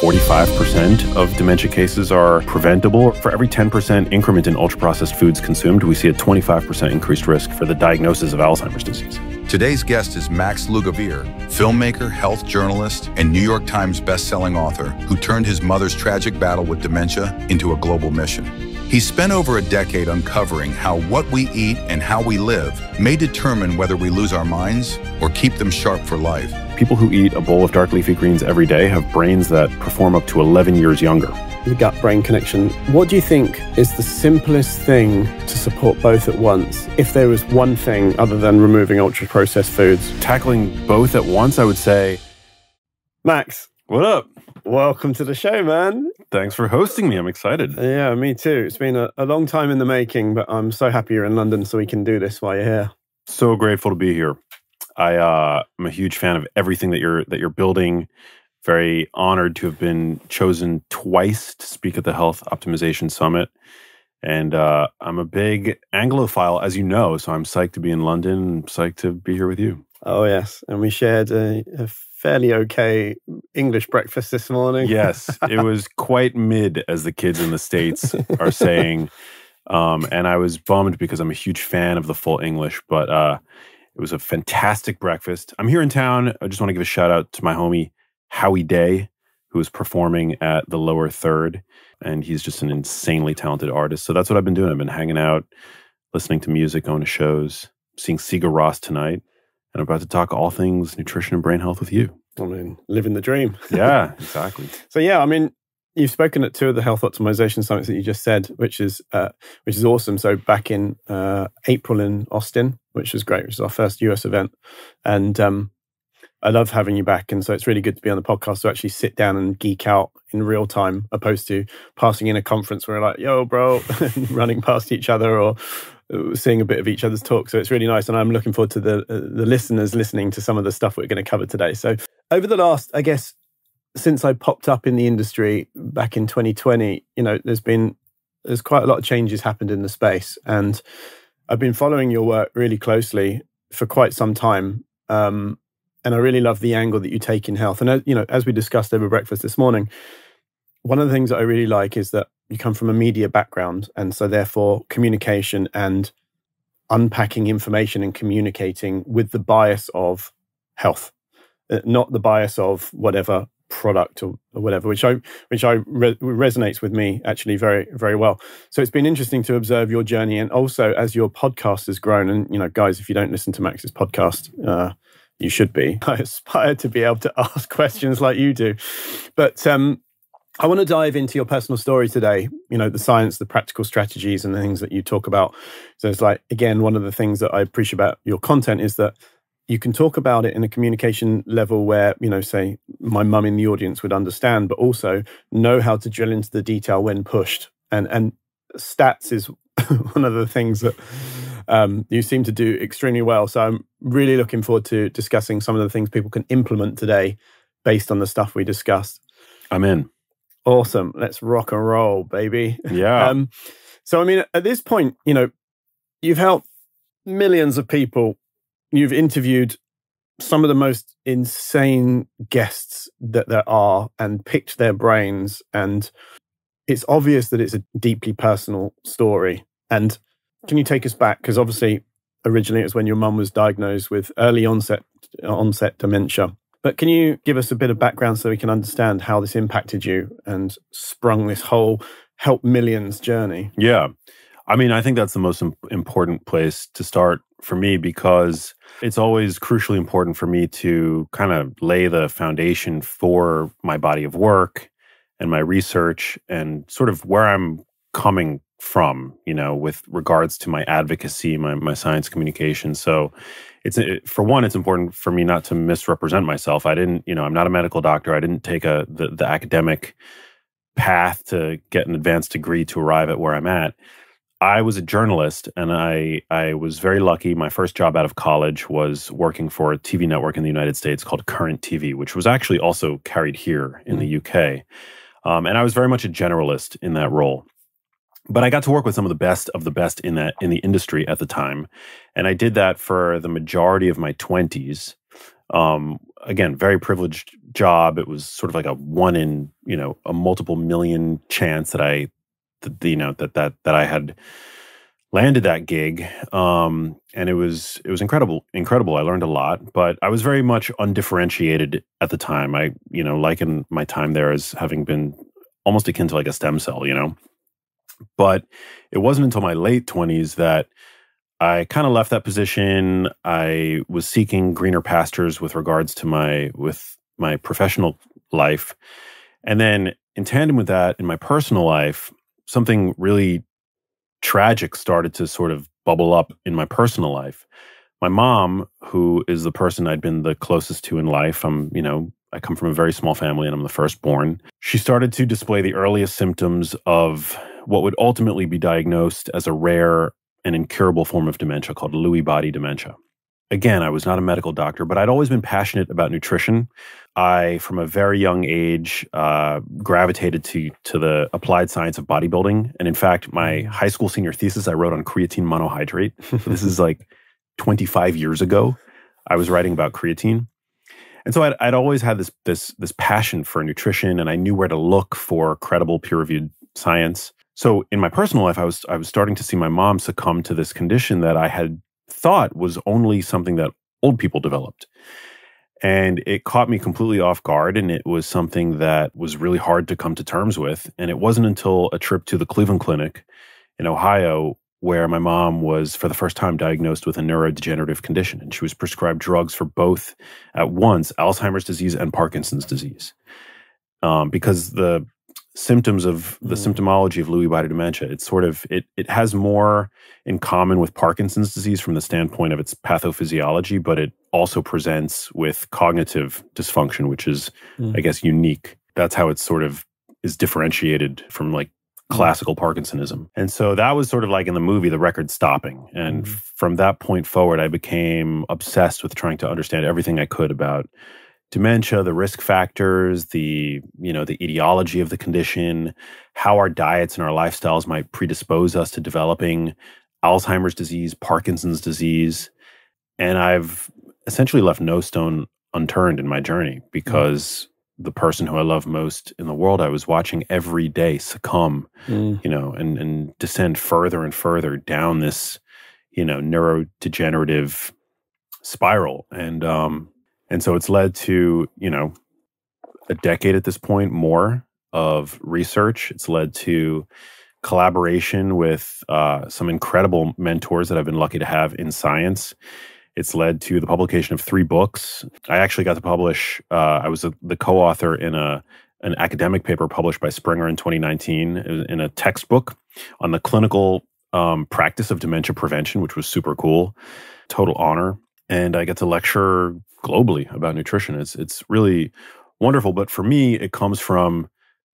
45% of dementia cases are preventable. For every 10% increment in ultra-processed foods consumed, we see a 25% increased risk for the diagnosis of Alzheimer's disease. Today's guest is Max Lugavere, filmmaker, health journalist, and New York Times bestselling author who turned his mother's tragic battle with dementia into a global mission. He spent over a decade uncovering how what we eat and how we live may determine whether we lose our minds or keep them sharp for life. People who eat a bowl of dark leafy greens every day have brains that perform up to 11 years younger. The gut-brain connection. What do you think is the simplest thing to support both at once? If there was one thing other than removing ultra-processed foods. Tackling both at once, I would say... Max. What up? Welcome to the show, man. Thanks for hosting me. I'm excited. Yeah, me too. It's been a long time in the making, but I'm so happy you're in London so we can do this while you're here. So grateful to be here. I'm a huge fan of everything that you're building. Very honored to have been chosen twice to speak at the Health Optimization Summit. And I'm a big Anglophile, as you know, so I'm psyched to be in London, psyched to be here with you. Oh, yes. And we shared a fairly okay English breakfast this morning. Yes, it was quite mid, as the kids in the States are saying. And I was bummed because I'm a huge fan of the full English, but it was a fantastic breakfast. I'm here in town. I just want to give a shout out to my homie, Howie Day, who is performing at the Lower Third. And he's just an insanely talented artist. So that's what I've been doing. I've been hanging out, listening to music, going to shows, seeing Sigur Rós tonight. And I'm about to talk all things nutrition and brain health with you. I mean, living the dream. Yeah, exactly. So yeah, I mean, you've spoken at two of the health optimization summits that you just said, which is awesome. So back in April in Austin, which was great, which is our first US event. And I love having you back. And so it's really good to be on the podcast to actually sit down and geek out in real time, opposed to passing in a conference where we're like, yo, bro, running past each other or seeing a bit of each other's talk. So it's really nice. And I'm looking forward to the listeners listening to some of the stuff we're going to cover today. So over the last, I guess, since I popped up in the industry back in 2020, you know, there's quite a lot of changes happened in the space. And I've been following your work really closely for quite some time. And I really love the angle that you take in health. And, you know, as we discussed over breakfast this morning, one of the things that I really like is that you come from a media background. And so therefore communication and unpacking information and communicating with the bias of health, not the bias of whatever product or whatever, which resonates with me actually very, very well. So it's been interesting to observe your journey. And also as your podcast has grown, and, you know, guys, if you don't listen to Max's podcast, you should be. I aspire to be able to ask questions like you do. But I want to dive into your personal story today, you know, the science, the practical strategies and the things that you talk about. So it's like, again, one of the things that I appreciate about your content is that you can talk about it in a communication level where, you know, say my mum in the audience would understand, but also know how to drill into the detail when pushed. And stats is one of the things that you seem to do extremely well. So I'm really looking forward to discussing some of the things people can implement today based on the stuff we discussed. I'm in. Awesome. Let's rock and roll, baby. Yeah. So, I mean, at this point, you know, you've helped millions of people. You've interviewed some of the most insane guests that there are and picked their brains. And it's obvious that it's a deeply personal story. And can you take us back? Because obviously, originally it was when your mum was diagnosed with early onset dementia. But can you give us a bit of background so we can understand how this impacted you and sprung this whole help millions journey? Yeah. I mean, I think that's the most important place to start for me, because it's always crucially important for me to kind of lay the foundation for my body of work and my research and sort of where I'm coming from, you know, with regards to my advocacy, my science communication. So for one, it's important for me not to misrepresent myself. I'm not a medical doctor. I didn't take the academic path to get an advanced degree to arrive at where I'm at. I was a journalist, and I was very lucky. My first job out of college was working for a TV network in the United States called Current TV, which was actually also carried here in the UK. And I was very much a generalist in that role. But I got to work with some of the best in the industry at the time. And I did that for the majority of my 20s. Again, very privileged job. It was sort of like a one in, a multiple million chance that that I had landed that gig. And it was incredible. I learned a lot, but I was very much undifferentiated at the time. I, liken my time there as having been almost akin to like a stem cell, But it wasn't until my late 20s that I kind of left that position. I was seeking greener pastures with regards to my professional life. And then in tandem with that, in my personal life, something really tragic started to sort of bubble up in my personal life. My mom, who is the person I'd been the closest to in life, I come from a very small family and I'm the firstborn. She started to display the earliest symptoms of what would ultimately be diagnosed as a rare and incurable form of dementia called Lewy body dementia. Again, I was not a medical doctor, but I'd always been passionate about nutrition. I, from a very young age, gravitated to the applied science of bodybuilding. And in fact, my high school senior thesis I wrote on creatine monohydrate. This is like 25 years ago. I was writing about creatine. And so I'd always had this passion for nutrition, and I knew where to look for credible peer-reviewed science. So in my personal life, I was starting to see my mom succumb to this condition that I had thought was only something that old people developed. And it caught me completely off guard, and it was something that was really hard to come to terms with. And it wasn't until a trip to the Cleveland Clinic in Ohio where my mom was, for the first time, diagnosed with a neurodegenerative condition. And she was prescribed drugs for both at once, Alzheimer's disease and Parkinson's disease. Because the symptoms of the symptomology of Lewy body dementia, it has more in common with Parkinson's disease from the standpoint of its pathophysiology, but it also presents with cognitive dysfunction, which is, I guess, unique. That's how it sort of is differentiated from like classical Parkinsonism. And so that was sort of like in the movie, the record stopping. And from that point forward, I became obsessed with trying to understand everything I could about dementia, the risk factors, the etiology of the condition, how our diets and our lifestyles might predispose us to developing Alzheimer's disease, Parkinson's disease. And I've essentially left no stone unturned in my journey because the person who I love most in the world, I was watching every day succumb, and descend further and further down this, neurodegenerative spiral. And so it's led to, a decade at this point more of research. It's led to collaboration with some incredible mentors that I've been lucky to have in science. It's led to the publication of 3 books. I actually got to publish, I was the co-author in an academic paper published by Springer in 2019 in a textbook on the clinical practice of dementia prevention, which was super cool. Total honor. And I get to lecture globally about nutrition. It's really wonderful. But for me, it comes from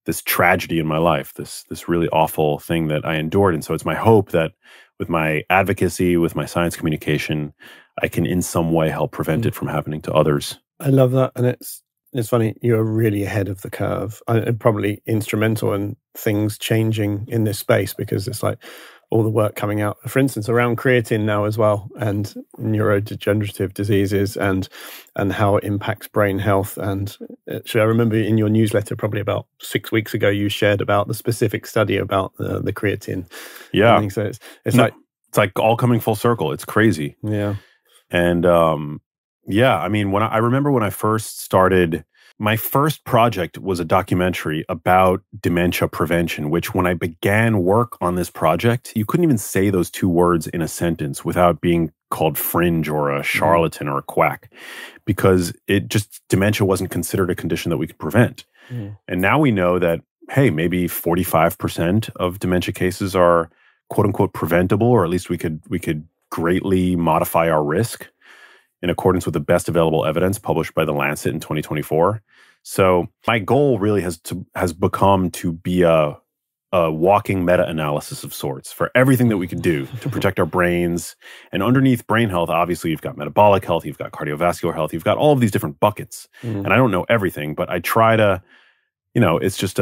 this tragedy in my life, this really awful thing that I endured. And so it's my hope that with my advocacy, with my science communication, I can in some way help prevent it from happening to others. I love that. And it's funny, you're really ahead of the curve and probably instrumental in things changing in this space, because it's like all the work coming out, for instance, around creatine now as well, and neurodegenerative diseases and how it impacts brain health. And actually, I remember in your newsletter probably about 6 weeks ago, you shared about the specific study about the creatine. Yeah. So it's like all coming full circle. It's crazy. Yeah. And I mean, I remember when I first started, my first project was a documentary about dementia prevention, which when I began work on this project, you couldn't even say those 2 words in a sentence without being called fringe or a charlatan or a quack, because dementia wasn't considered a condition that we could prevent. And now we know that, hey, maybe 45% of dementia cases are quote unquote preventable, or at least we could greatly modify our risk in accordance with the best available evidence published by The Lancet in 2024. So my goal really has become to be a walking meta-analysis of sorts for everything that we could do to protect our brains. And underneath brain health, obviously, you've got metabolic health, you've got cardiovascular health, you've got all of these different buckets. And I don't know everything, but I try to, it's just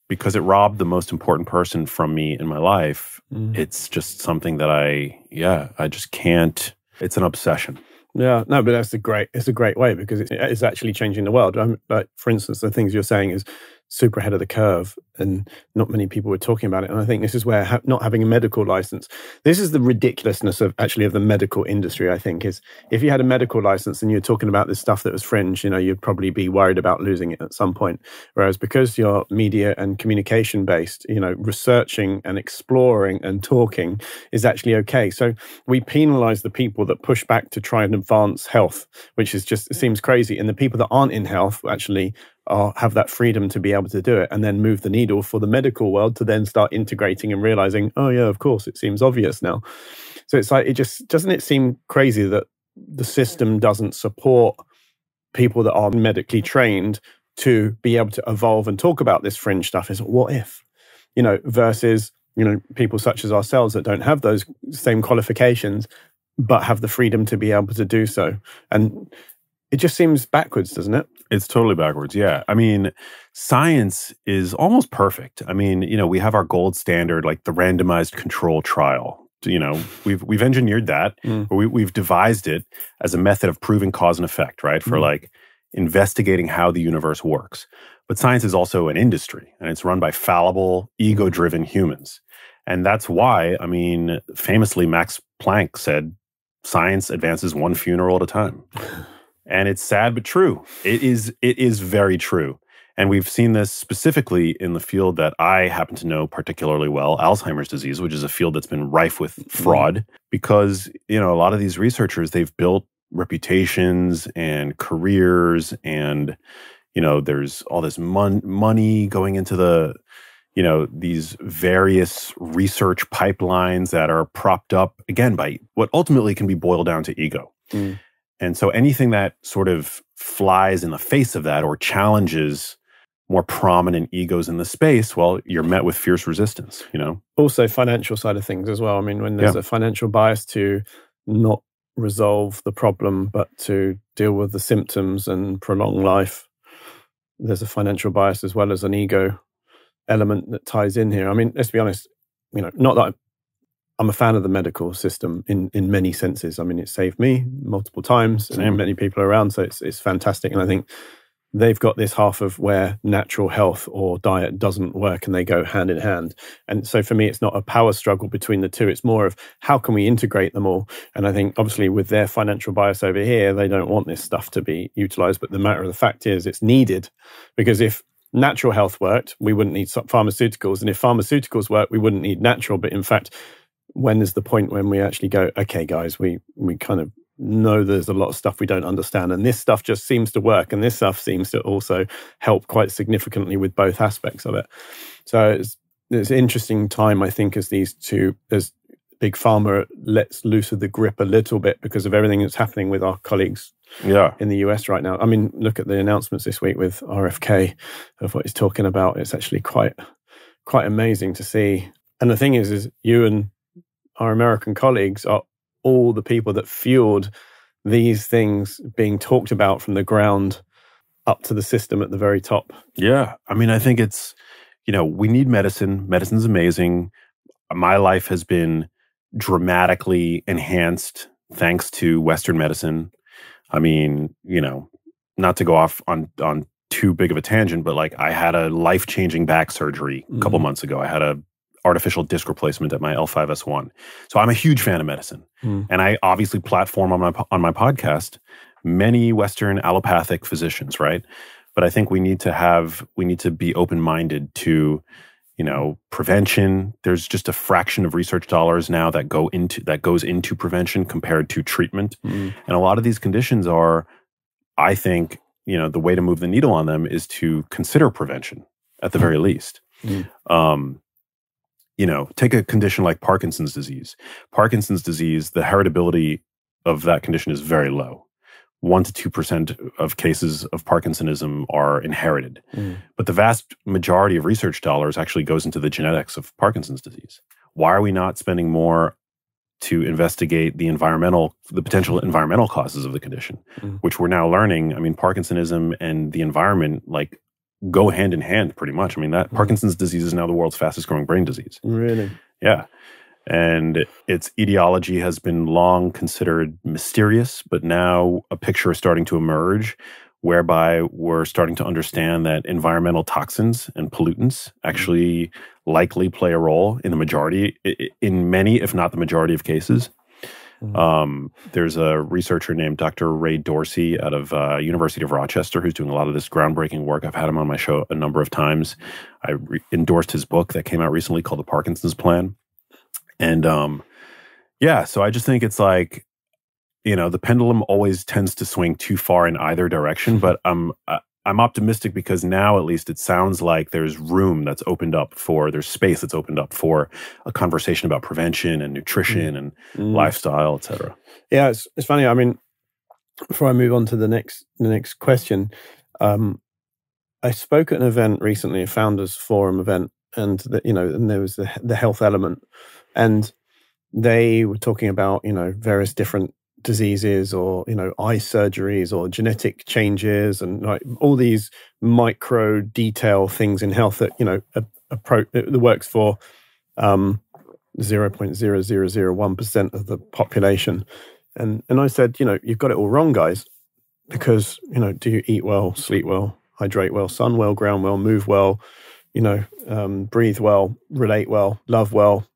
because it robbed the most important person from me in my life. It's just something that I just can't, it's an obsession. Yeah, no, but it's a great way because it's actually changing the world. Like, for instance, the things you're saying is super ahead of the curve, and not many people were talking about it. And I think this is where not having a medical license, this is the ridiculousness of the medical industry, I think, is if you had a medical license and you're talking about this stuff that was fringe, you'd probably be worried about losing it at some point. Whereas because you're media and communication based, researching and exploring and talking is actually okay. So we penalize the people that push back to try and advance health, which is just, it seems crazy. And the people that aren't in health actually have that freedom to be able to do it, and then move the needle for the medical world to then start integrating and realizing, oh yeah, of course, it seems obvious now. So it's like, doesn't it seem crazy that the system doesn't support people that are medically trained to be able to evolve and talk about this fringe stuff? Is what if, versus, people such as ourselves that don't have those same qualifications, but have the freedom to be able to do so. And it just seems backwards, doesn't it? It's totally backwards, yeah. I mean, science is almost perfect. I mean, we have our gold standard, like the randomized control trial. We've engineered that, or we've devised it as a method of proving cause and effect, right? For like investigating how the universe works. But science is also an industry, and it's run by fallible, ego-driven humans. And that's why, I mean, famously, Max Planck said, science advances one funeral at a time. And it's sad but true. It is very true. And we've seen this specifically in the field that I happen to know particularly well, Alzheimer's disease, which is a field that's been rife with fraud because, a lot of these researchers, they've built reputations and careers and, there's all this money going into the, these various research pipelines that are propped up, again, by what ultimately can be boiled down to ego. And so anything that sort of flies in the face of that or challenges more prominent egos in the space, well, you're met with fierce resistance, Also financial side of things as well. I mean, when there's a financial bias to not resolve the problem, but to deal with the symptoms and prolong life, there's a financial bias as well as an ego element that ties in here. I mean, let's be honest, not that I'm a fan of the medical system in many senses. I mean, it saved me multiple times and many people around, so it's fantastic. And I think they've got this half of where natural health or diet doesn't work and they go hand in hand. And so for me, it's not a power struggle between the two. It's more of how can we integrate them all? And I think obviously with their financial bias over here, they don't want this stuff to be utilized. But the matter of the fact is it's needed, because if natural health worked, we wouldn't need pharmaceuticals. And if pharmaceuticals work, we wouldn't need natural. But in fact, when is the point when we actually go, okay, guys, we kind of know there's a lot of stuff we don't understand, and this stuff just seems to work, and this stuff seems to also help quite significantly with both aspects of it. So it's an interesting time, I think, as Big Pharma lets loose of the grip a little bit because of everything that's happening with our colleagues in the US right now. I mean, look at the announcements this week with RFK of what he's talking about. It's actually quite amazing to see. And the thing is you and our American colleagues are all the people that fueled these things being talked about from the ground up to the system at the very top. Yeah. I mean, I think it's, we need medicine. Medicine's amazing. My life has been dramatically enhanced thanks to Western medicine. I mean, not to go off on too big of a tangent, but like I had a life-changing back surgery a couple months ago. I had a artificial disc replacement at my L5S1. So I'm a huge fan of medicine. And I obviously platform on my podcast many Western allopathic physicians, right? But I think we need to be open-minded to, prevention. There's just a fraction of research dollars now that goes into prevention compared to treatment. And a lot of these conditions are, I think, the way to move the needle on them is to consider prevention at the very least. Take a condition like Parkinson's disease. Parkinson's disease, the heritability of that condition is very low. 1 to 2% of cases of Parkinsonism are inherited. But the vast majority of research dollars actually goes into the genetics of Parkinson's disease. Why are we not spending more to investigate the potential environmental causes of the condition, which we're now learning? I mean, Parkinsonism and the environment, like, go hand in hand pretty much. I mean, that Parkinson's disease is now the world's fastest growing brain disease. Really? Yeah. And its etiology has been long considered mysterious, but now a picture is starting to emerge whereby we're starting to understand that environmental toxins and pollutants actually likely play a role in the majority, in many, if not the majority of cases. There's a researcher named Dr. Ray Dorsey out of University of Rochester who's doing a lot of this groundbreaking work. I've had him on my show a number of times. I endorsed his book that came out recently called The Parkinson's Plan. And so I just think it's like, the pendulum always tends to swing too far in either direction, but I'm optimistic because now at least it sounds like there's space that's opened up for a conversation about prevention and nutrition and lifestyle, et cetera. Yeah, it's funny. I mean, before I move on to the next question, I spoke at an event recently, a founders forum event, and there was the health element, and they were talking about various different diseases or eye surgeries or genetic changes and like all these micro detail things in health that that works for 0.0001% of the population, and I said, you've got it all wrong, guys, because do you eat well, sleep well, hydrate well, sun well, ground well, move well, breathe well, relate well, love well,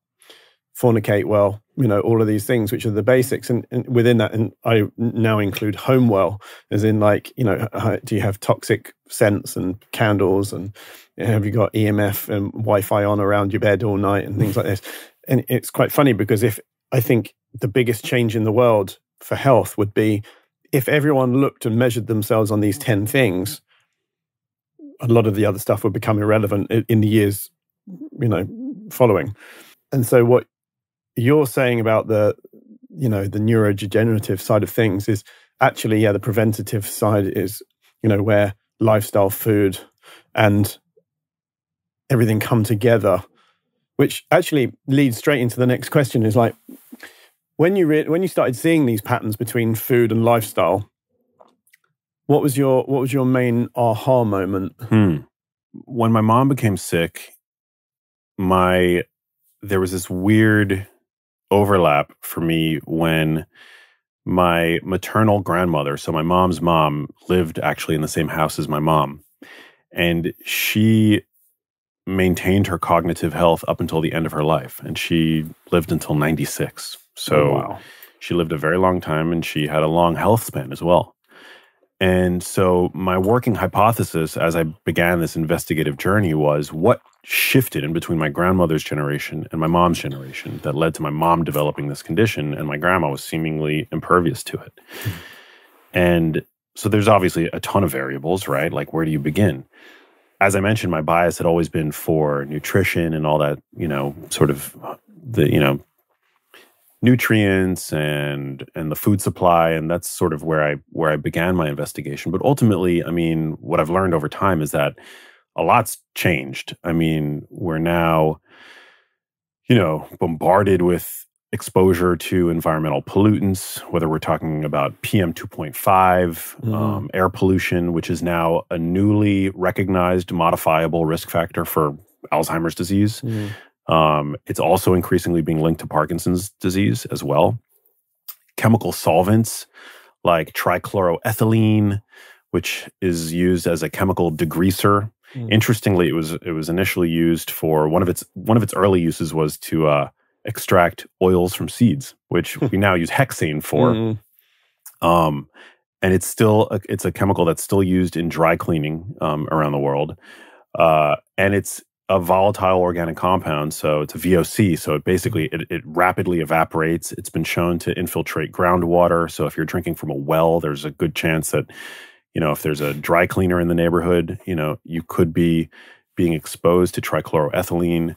fornicate well, all of these things, which are the basics. And within that, and I now include home well, as in like, do you have toxic scents and candles, and have you got EMF and Wi-Fi on around your bed all night and things like this? And it's quite funny because I think the biggest change in the world for health would be if everyone looked and measured themselves on these 10 things, a lot of the other stuff would become irrelevant in the years, following. And so what you're saying about the neurodegenerative side of things is actually, the preventative side is, where lifestyle, food, and everything come together, which actually leads straight into the next question. Is like, when you started seeing these patterns between food and lifestyle, what was your main aha moment? When my mom became sick, there was this weird overlap for me when my maternal grandmother, so my mom's mom, lived actually in the same house as my mom. And she maintained her cognitive health up until the end of her life. And she lived until 96. So She lived a very long time, and she had a long health span as well. And so my working hypothesis as I began this investigative journey was what shifted in between my grandmother's generation and my mom's generation that led to my mom developing this condition, and my grandma was seemingly impervious to it. And so there's obviously a ton of variables, right? Like, where do you begin? As I mentioned, my bias had always been for nutrition and all that, sort of the, nutrients and the food supply, and that's sort of where I began my investigation. But ultimately, I mean, what I've learned over time is that a lot's changed. I mean, we're now, bombarded with exposure to environmental pollutants, whether we're talking about PM 2.5, air pollution, which is now a newly recognized modifiable risk factor for Alzheimer's disease. It's also increasingly being linked to Parkinson's disease as well. Chemical solvents like trichloroethylene, which is used as a chemical degreaser. Interestingly, it was initially used for one of its early uses was to extract oils from seeds, which we now use hexane for. And it's a chemical that's still used in dry cleaning around the world, and it's a volatile organic compound, so it's a VOC. So it rapidly evaporates. It's been shown to infiltrate groundwater. So if you're drinking from a well, there's a good chance that, if there's a dry cleaner in the neighborhood, you could be being exposed to trichloroethylene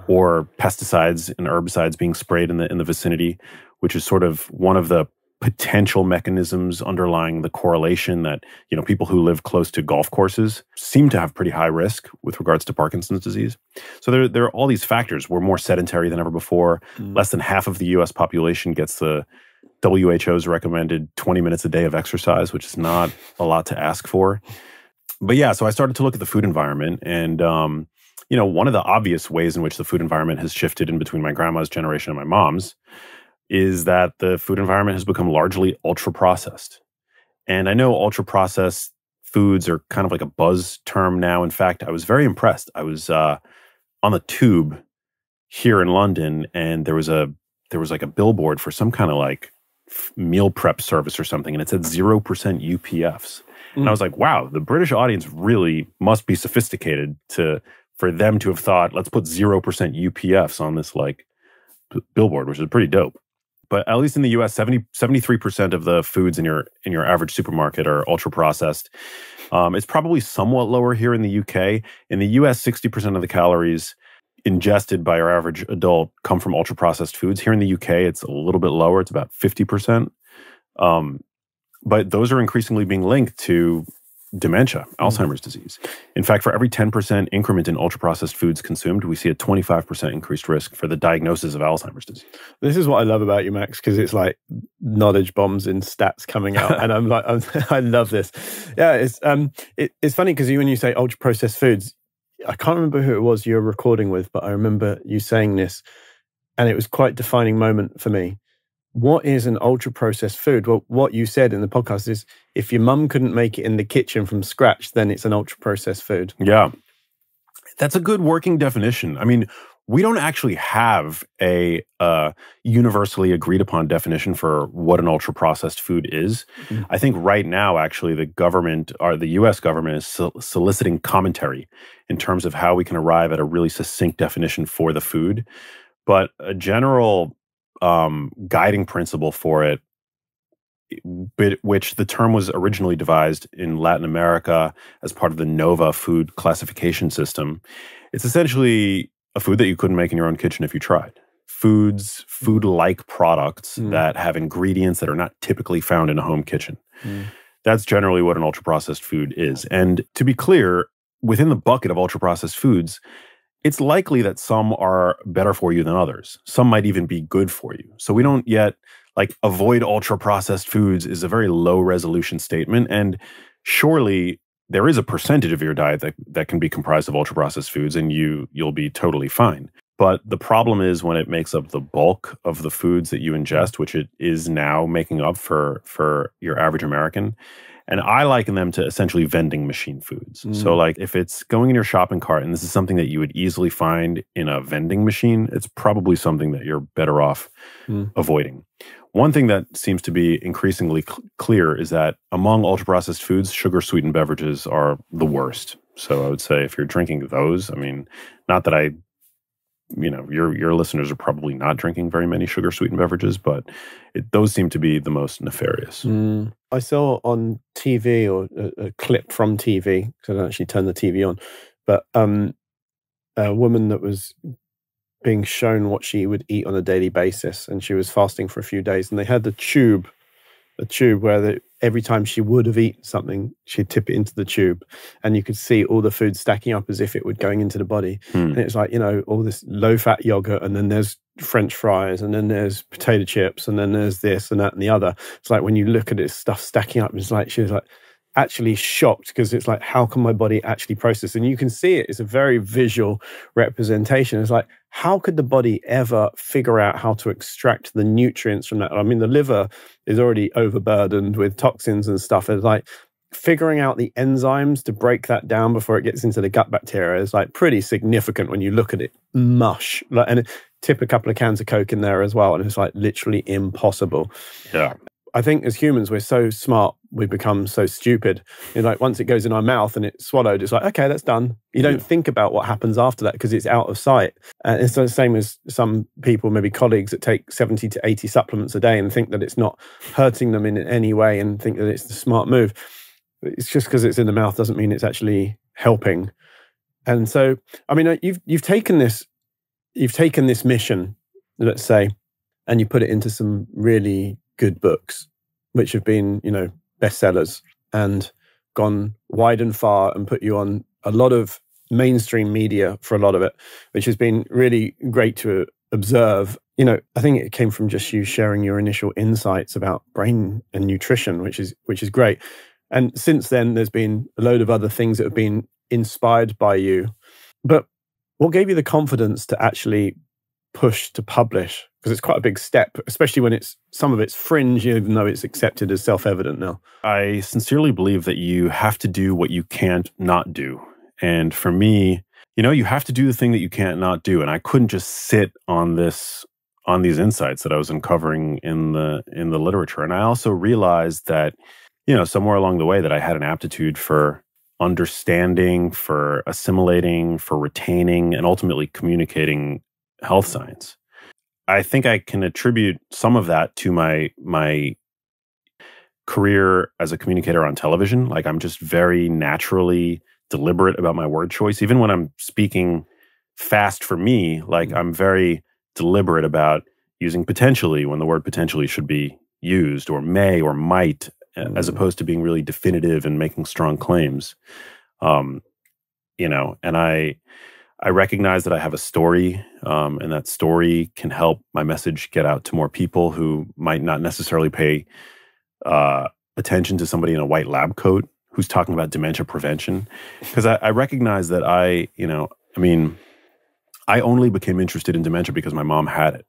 or pesticides and herbicides being sprayed in the vicinity, which is sort of one of the potential mechanisms underlying the correlation that, people who live close to golf courses seem to have pretty high risk with regards to Parkinson's disease. So there are all these factors. We're more sedentary than ever before. Less than half of the U.S. population gets the WHO's recommended 20 minutes a day of exercise, which is not a lot to ask for. But yeah, so I started to look at the food environment, and one of the obvious ways in which the food environment has shifted in between my grandma's generation and my mom's is that the food environment has become largely ultra-processed. And I know ultra-processed foods are kind of like a buzz term now. In fact, I was very impressed. I was on the tube here in London, and there was like a billboard for some kind of like meal prep service or something, and it said 0% UPFs. And I was like, wow, the British audience really must be sophisticated for them to have thought, let's put 0% UPFs on this like billboard, which is pretty dope. But at least in the US, 73% of the foods in your average supermarket are ultra processed. It's probably somewhat lower here in the UK. In the US, 60% of the calories ingested by our average adult come from ultra processed foods. Here in the UK, it's a little bit lower. It's about 50%. But those are increasingly being linked to dementia, Alzheimer's disease. In fact, for every 10% increment in ultra-processed foods consumed, we see a 25% increased risk for the diagnosis of Alzheimer's disease. This is what I love about you, Max, because it's like knowledge bombs in stats coming out. And I'm like, I love this. Yeah, it's funny because when you say ultra-processed foods, I can't remember who it was you were recording with, but I remember you saying this, and it was quite a defining moment for me. What is an ultra-processed food? Well, what you said in the podcast is if your mum couldn't make it in the kitchen from scratch, then it's an ultra-processed food. Yeah. That's a good working definition. I mean, we don't actually have a universally agreed upon definition for what an ultra-processed food is. Mm-hmm. I think right now, actually, the US government is soliciting commentary in terms of how we can arrive at a really succinct definition for the food. But a general guiding principle for it, which the term was originally devised in Latin America as part of the NOVA food classification system. It's essentially a food that you couldn't make in your own kitchen if you tried. Food-like products that have ingredients that are not typically found in a home kitchen. That's generally what an ultra-processed food is. And to be clear, within the bucket of ultra-processed foods, it's likely that some are better for you than others. Some might even be good for you. So we don't yet, avoid ultra-processed foods is a very low-resolution statement. And surely there is a percentage of your diet that can be comprised of ultra-processed foods, and you'll be totally fine. But the problem is when it makes up the bulk of the foods that you ingest, which it is now making up for your average American. And I liken them to essentially vending machine foods. So if it's going in your shopping cart and this is something that you would easily find in a vending machine, it's probably something that you're better off avoiding. One thing that seems to be increasingly clear is that among ultra-processed foods, sugar-sweetened beverages are the worst. So I would say if you're drinking those, I mean, not that your listeners are probably not drinking very many sugar-sweetened beverages, but those seem to be the most nefarious. I saw on TV, or a clip from TV, because I don't actually turn the TV on, but a woman that was being shown what she would eat on a daily basis, and she was fasting for a few days, and they had the tube where every time she would have eaten something, she'd tip it into the tube, and you could see all the food stacking up as if it were going into the body. And it's like, all this low-fat yogurt, and then there's French fries, and then there's potato chips, and then there's this and that and the other. It's like when you look at this stuff stacking up, it's like she was like actually shocked, because it's like, how can my body actually process? And you can see it. It's a very visual representation. It's like, how could the body ever figure out how to extract the nutrients from that? I mean, the liver is already overburdened with toxins and stuff. It's like figuring out the enzymes to break that down before it gets into the gut bacteria is like pretty significant when you look at it. Mush. And tip a couple of cans of Coke in there as well, and it's like literally impossible. Yeah. I think as humans, we're so smart, we become so stupid. Once it goes in our mouth and it's swallowed, it's like, okay, that's done. You don't think about what happens after that because it's out of sight. And it's the same as some people, maybe colleagues, that take 70 to 80 supplements a day and think that it's not hurting them in any way and think that it's the smart move. It's just because it's in the mouth doesn't mean it's actually helping. And so, I mean, you've taken this mission, let's say, and you put it into some really good books, which have been, bestsellers and gone wide and far and put you on a lot of mainstream media for a lot of it, which has been really great to observe. I think it came from just you sharing your initial insights about brain and nutrition, which is great. And since then, there's been a load of other things that have been inspired by you. But What gave you the confidence to actually push to publish? Because it's quite a big step, especially when some of it's fringe, even though it's accepted as self-evident now. I sincerely believe that you have to do what you can't not do. And for me, you have to do the thing that you can't not do. And I couldn't just sit on these insights that I was uncovering in the literature. And I also realized that, somewhere along the way that I had an aptitude for understanding, for assimilating, for retaining, and ultimately communicating health science. I think I can attribute some of that to my career as a communicator on television. Like, I'm just very naturally deliberate about my word choice. Even when I'm speaking fast for me, like, I'm very deliberate about using potentially when the word potentially should be used, or may or might, as opposed to being really definitive and making strong claims. And I recognize that I have a story, and that story can help my message get out to more people who might not necessarily pay attention to somebody in a white lab coat who's talking about dementia prevention. Because I recognize that I only became interested in dementia because my mom had it.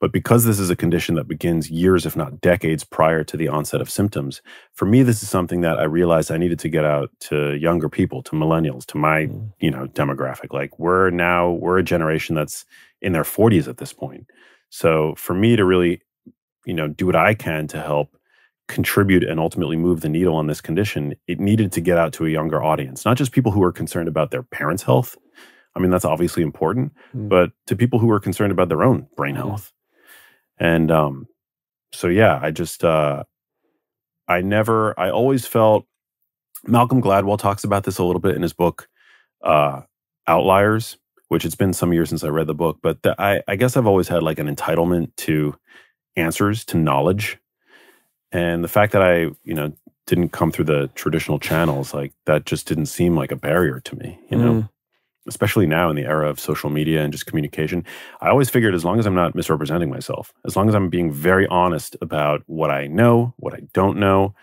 But because this is a condition that begins years, if not decades, prior to the onset of symptoms, for me, this is something that I realized I needed to get out to younger people, to millennials, to my, demographic. Like, we're a generation that's in their 40s at this point. So for me to really, do what I can to help contribute and ultimately move the needle on this condition, it needed to get out to a younger audience, not just people who are concerned about their parents' health. I mean, that's obviously important, but to people who are concerned about their own brain health. And so, yeah, I always felt, Malcolm Gladwell talks about this a little bit in his book, Outliers, which it's been some years since I read the book, but I guess I've always had like an entitlement to answers, to knowledge. And the fact that I, didn't come through the traditional channels, like, that just didn't seem like a barrier to me, especially now in the era of social media and just communication. I always figured, as long as I'm not misrepresenting myself, as long as I'm being very honest about what I know, what I don't know,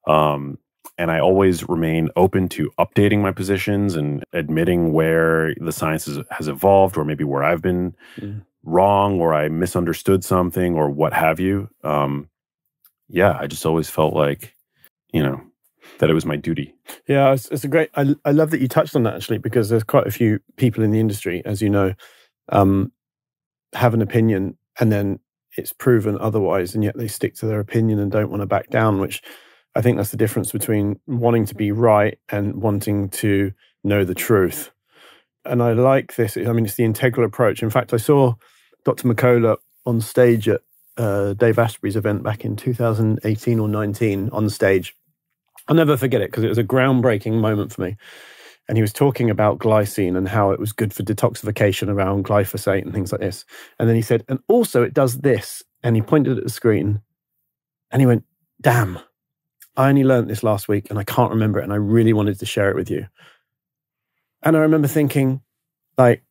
and I always remain open to updating my positions and admitting where the science has evolved, or maybe where I've been wrong, or I misunderstood something, or what have you. I just always felt like, that it was my duty. Yeah, it's a great, I love that you touched on that, actually, because there's quite a few people in the industry, as you know, have an opinion and then it's proven otherwise, and yet they stick to their opinion and don't want to back down, which I think that's the difference between wanting to be right and wanting to know the truth. And I like this. I mean, it's the integral approach. In fact, I saw Dr. McCullough on stage at Dave Asprey's event back in 2018 or 19 on stage. I'll never forget it because it was a groundbreaking moment for me. And he was talking about glycine and how it was good for detoxification around glyphosate and things like this. And then he said, and also it does this. And he pointed at the screen and he went, damn, I only learned this last week and I can't remember it. And I really wanted to share it with you. And I remember thinking, like,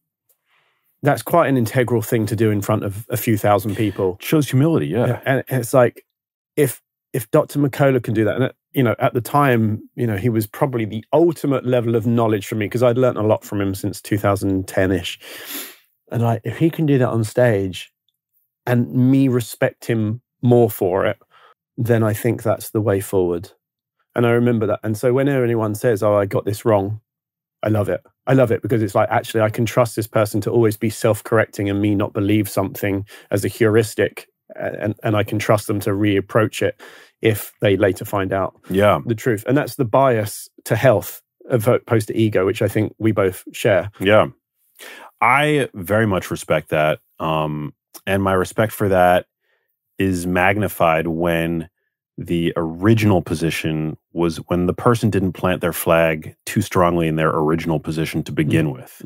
that's quite an integral thing to do in front of a few thousand people. It shows humility, yeah. And it's like, if Dr. McCullough can do that, and at the time, he was probably the ultimate level of knowledge for me, because I'd learned a lot from him since 2010-ish. And like, if he can do that on stage and me respect him more for it, then I think that's the way forward. And I remember that. And so whenever anyone says, oh, I got this wrong, I love it. I love it because it's like, actually, I can trust this person to always be self-correcting and me not believe something as a heuristic. And I can trust them to reapproach it if they later find out the truth. And that's the bias to health opposed to ego, which I think we both share. Yeah. I very much respect that. And my respect for that is magnified when the original position was when the person didn't plant their flag too strongly in their original position to begin with.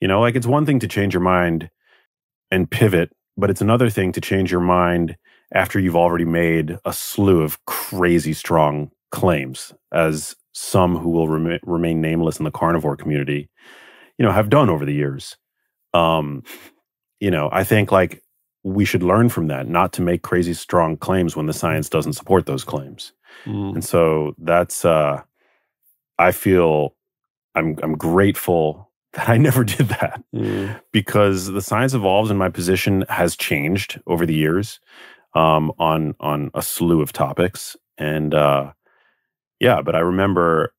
Like, it's one thing to change your mind and pivot, but it's another thing to change your mind after you've already made a slew of crazy strong claims, as some who will remain nameless in the carnivore community, have done over the years. I think, like, we should learn from that, not to make crazy strong claims when the science doesn't support those claims. And so that's, I feel I'm grateful that I never did that because the science evolves and my position has changed over the years on a slew of topics. And but I remember,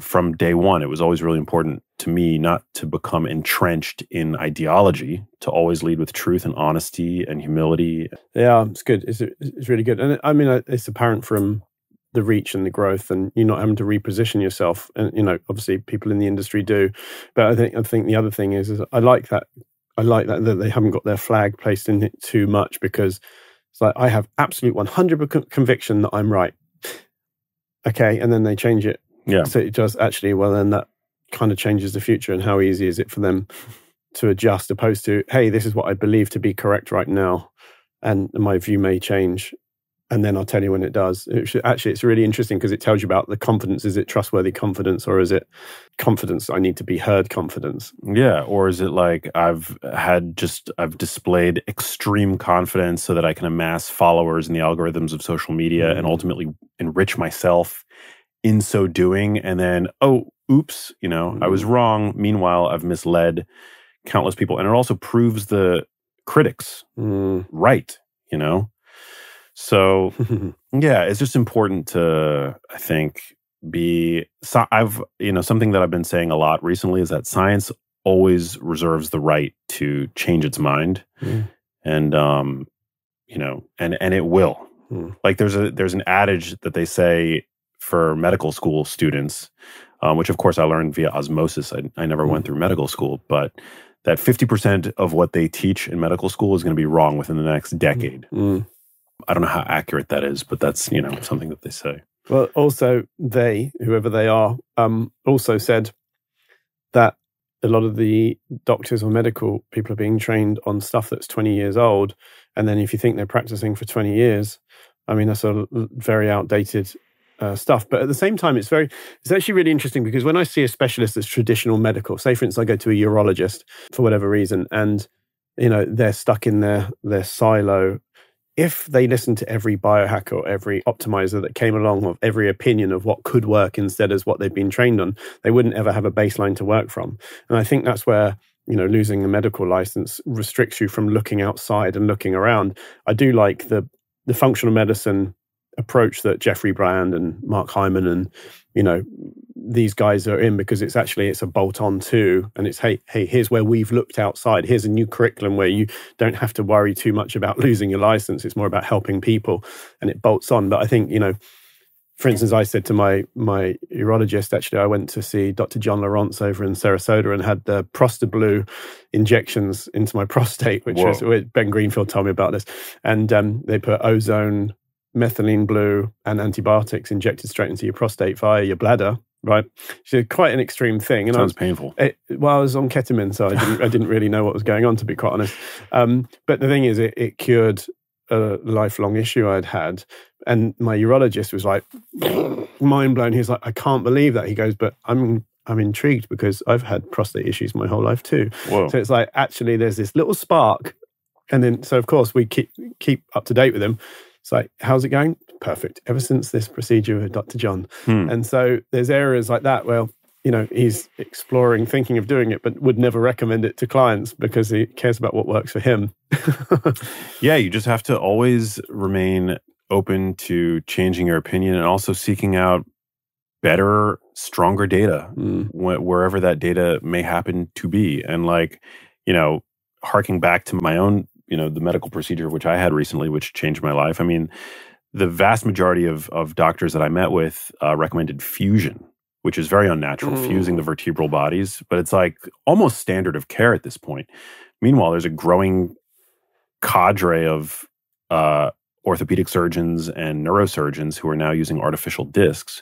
from day one, it was always really important to me not to become entrenched in ideology, to always lead with truth and honesty and humility. Yeah, it's good. It's really good. And I mean, it's apparent from the reach and the growth, and you're not having to reposition yourself. And obviously, people in the industry do. But I think the other thing is I like that they haven't got their flag placed in it too much, because it's like I have absolute 100% conviction that I'm right. Okay, and then they change it. Yeah. So it does actually. Well, then that kind of changes the future, and how easy is it for them to adjust, opposed to, hey, this is what I believe to be correct right now, and my view may change. And then I'll tell you when it does. It's really interesting because it tells you about the confidence. Is it trustworthy confidence, or is it confidence I need to be heard confidence? Yeah. Or is it like I've displayed extreme confidence so that I can amass followers in the algorithms of social media and ultimately enrich myself in so doing. And then, oops, I was wrong. Meanwhile, I've misled countless people. And it also proves the critics right, So, it's just important to, I think, something that I've been saying a lot recently is that science always reserves the right to change its mind. And, and it will. Like there's an adage that they say for medical school students, which of course I learned via osmosis. I never went through medical school, but that 50% of what they teach in medical school is going to be wrong within the next decade. I don't know how accurate that is, but that's, something that they say. Well, also whoever they are, also said that a lot of the doctors or medical people are being trained on stuff that's 20 years old. And then if you think they're practicing for 20 years, I mean, that's a very outdated stuff. But at the same time, it's actually really interesting, because when I see a specialist that's traditional medical, say for instance, I go to a urologist for whatever reason, and, they're stuck in their silo. If they listened to every biohacker or every optimizer that came along, of every opinion of what could work instead of what they've been trained on, they wouldn't ever have a baseline to work from. And I think that's where, losing a medical license restricts you from looking outside and looking around. I do like the functional medicine approach that Jeffrey Brand and Mark Hyman and, these guys are in, because it's a bolt-on too. And it's, hey, here's where we've looked outside. Here's a new curriculum where you don't have to worry too much about losing your license. It's more about helping people, and it bolts on. But I think, for instance, I said to my urologist, actually, I went to see Dr. John Lawrence over in Sarasota and had the Prostagblue injections into my prostate, which was, Ben Greenfield told me about this. And they put ozone, methylene blue, and antibiotics injected straight into your prostate via your bladder. Right, so quite an extreme thing. And sounds painful. I was on ketamine, so I didn't really know what was going on, to be quite honest. But the thing is, it cured a lifelong issue I'd had, and my urologist was like mind blown. He's like, I can't believe that. He goes, but I'm intrigued, because I've had prostate issues my whole life too. Whoa. So it's like, actually, there's this little spark, and then so of course we keep up to date with him. It's like, how's it going? Perfect. Ever since this procedure with Dr. John. And so there's areas like that where, he's exploring, thinking of doing it, but would never recommend it to clients because he cares about what works for him. Yeah, you just have to always remain open to changing your opinion, and also seeking out better, stronger data, wherever that data may happen to be. And harking back to my own, the medical procedure which I had recently, which changed my life. I mean, the vast majority of doctors that I met with recommended fusion, which is very unnatural, fusing the vertebral bodies. But it's like almost standard of care at this point. Meanwhile, there's a growing cadre of orthopedic surgeons and neurosurgeons who are now using artificial discs.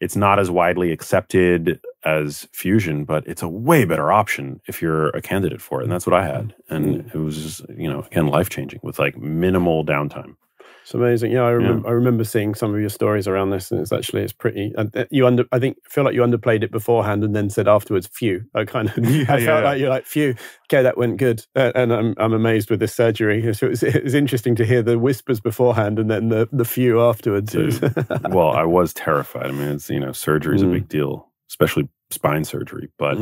It's not as widely accepted as fusion, but it's a way better option if you're a candidate for it. And that's what I had. And it was, again, life-changing with minimal downtime. It's amazing. Yeah, I remember seeing some of your stories around this, and it's pretty. And I feel like you underplayed it beforehand, and then said afterwards, "Phew." I felt like you're like, "Phew." Okay, that went good, and I'm amazed with this surgery. So it was interesting to hear the whispers beforehand, and then the "phew" afterwards. Well, I was terrified. I mean, it's surgery is a big deal, especially spine surgery. But